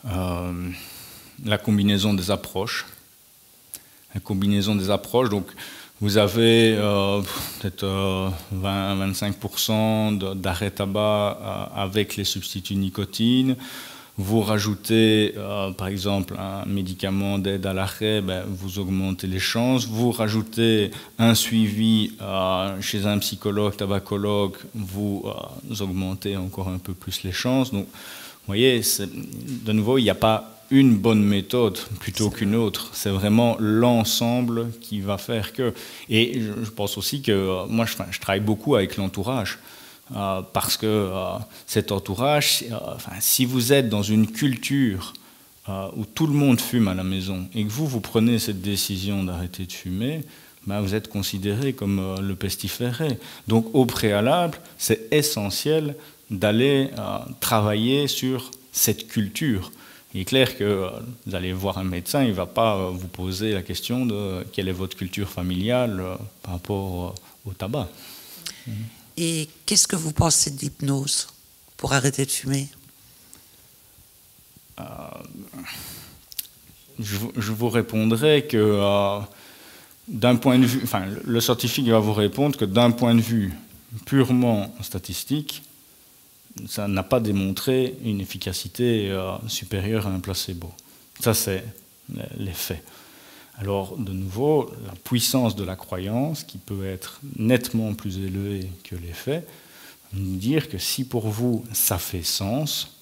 La combinaison des approches. Donc vous avez peut-être 20-25% d'arrêt tabac avec les substituts nicotine. Vous rajoutez, par exemple, un médicament d'aide à l'arrêt, vous augmentez les chances. Vous rajoutez un suivi chez un psychologue, tabacologue, vous augmentez encore un peu plus les chances. Donc, vous voyez, de nouveau, il n'y a pas une bonne méthode plutôt qu'une autre. C'est vraiment l'ensemble qui va faire que... Et je pense aussi que moi, je travaille beaucoup avec l'entourage. Parce que cet entourage, si vous êtes dans une culture où tout le monde fume à la maison et que vous prenez cette décision d'arrêter de fumer, vous êtes considéré comme le pestiféré. Donc au préalable, c'est essentiel d'aller travailler sur cette culture. Il est clair que vous allez voir un médecin, il ne va pas vous poser la question de quelle est votre culture familiale par rapport au tabac. Et qu'est-ce que vous pensez de l'hypnose pour arrêter de fumer? Je vous répondrai que d'un point de vue, le scientifique va vous répondre que d'un point de vue purement statistique, ça n'a pas démontré une efficacité supérieure à un placebo. Ça, c'est les faits. Alors, de nouveau, la puissance de la croyance, qui peut être nettement plus élevée que les faits, nous dire que si pour vous, ça fait sens,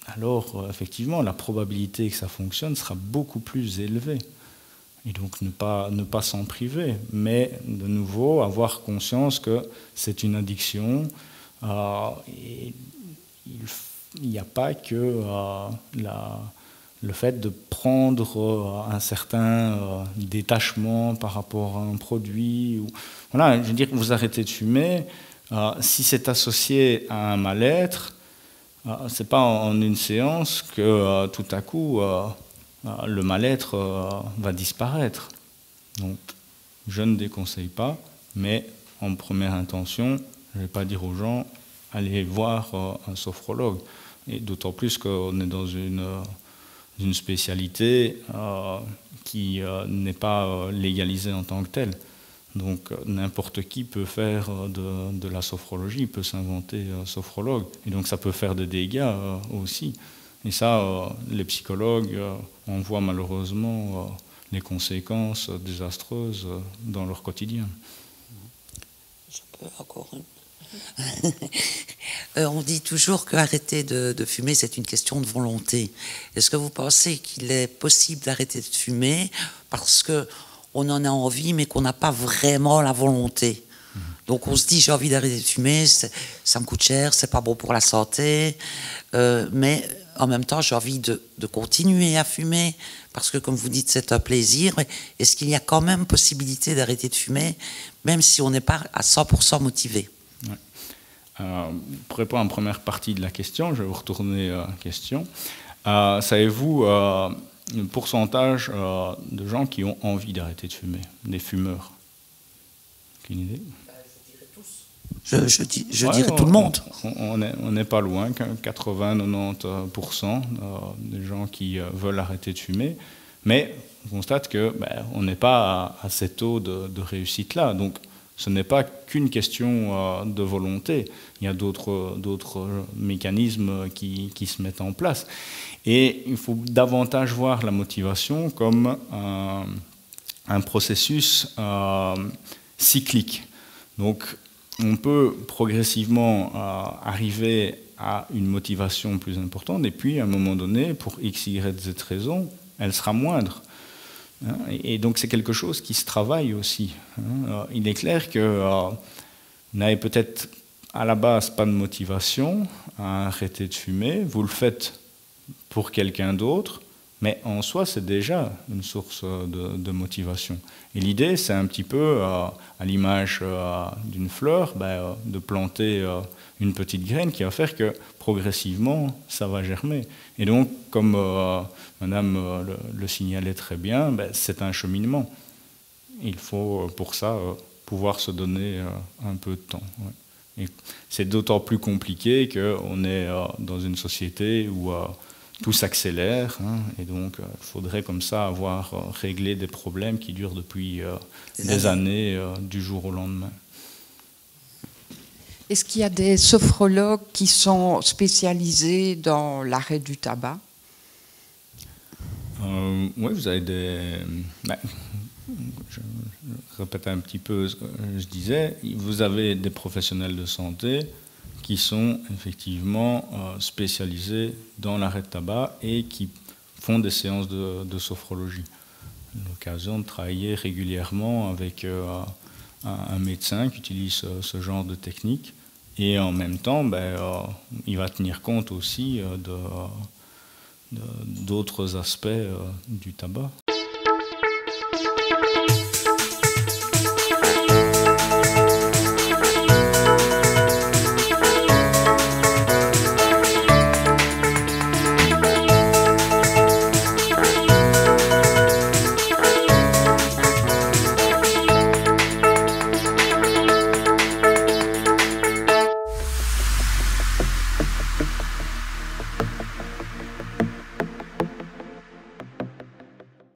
alors, effectivement, la probabilité que ça fonctionne sera beaucoup plus élevée. Et donc, ne pas s'en priver. Mais, de nouveau, avoir conscience que c'est une addiction. Et il n'y a pas que le fait de prendre un certain détachement par rapport à un produit. Voilà, je veux dire, vous arrêtez de fumer, si c'est associé à un mal-être, ce n'est pas en une séance que tout à coup le mal-être va disparaître. Donc, je ne déconseille pas, mais en première intention, je ne vais pas dire aux gens, allez voir un sophrologue. Et d'autant plus qu'on est dans une spécialité qui n'est pas légalisée en tant que telle. Donc n'importe qui peut faire de la sophrologie, peut s'inventer sophrologue. Et donc ça peut faire des dégâts aussi. Et ça, les psychologues en voient malheureusement les conséquences désastreuses dans leur quotidien. Je peux encore une. On dit toujours qu'arrêter de fumer, c'est une question de volonté. Est-ce que vous pensez qu'il est possible d'arrêter de fumer parce qu'on en a envie, mais qu'on n'a pas vraiment la volonté? Donc on se dit, j'ai envie d'arrêter de fumer, ça me coûte cher, c'est pas bon pour la santé, mais en même temps, j'ai envie de continuer à fumer, parce que comme vous dites, c'est un plaisir. Est-ce qu'il y a quand même possibilité d'arrêter de fumer, même si on n'est pas à 100% motivé? Pour répondre à la première partie de la question, je vais vous retourner la question. Savez-vous le pourcentage de gens qui ont envie d'arrêter de fumer, des fumeurs? Aucune idée? Je dirais tout le monde. On n'est pas loin, 80-90% des gens qui veulent arrêter de fumer. Mais on constate qu'on n'est pas à ces taux de réussite-là. Donc ce n'est pas qu'une question de volonté. Il y a d'autres mécanismes qui se mettent en place. Et il faut davantage voir la motivation comme un processus cyclique. Donc on peut progressivement arriver à une motivation plus importante, et puis à un moment donné, pour X, Y, Z raison, elle sera moindre. Et donc c'est quelque chose qui se travaille aussi. Il est clair que vous n'avez peut-être à la base pas de motivation à arrêter de fumer, vous le faites pour quelqu'un d'autre, mais en soi c'est déjà une source de motivation. Et l'idée c'est un petit peu, à l'image d'une fleur, de planter une petite graine qui va faire que progressivement ça va germer. Et donc comme Madame le signalait très bien, c'est un cheminement. Il faut pour ça pouvoir se donner un peu de temps. Ouais. Et c'est d'autant plus compliqué qu'on est dans une société où tout s'accélère, et donc il faudrait comme ça avoir réglé des problèmes qui durent depuis des années du jour au lendemain. Est-ce qu'il y a des sophrologues qui sont spécialisés dans l'arrêt du tabac? Oui, vous avez des... je répète un petit peu ce que je disais. Vous avez des professionnels de santé qui sont effectivement spécialisés dans l'arrêt de tabac et qui font des séances de sophrologie. L'occasion de travailler régulièrement avec un médecin qui utilise ce genre de technique, et en même temps il va tenir compte aussi d'autres aspects du tabac.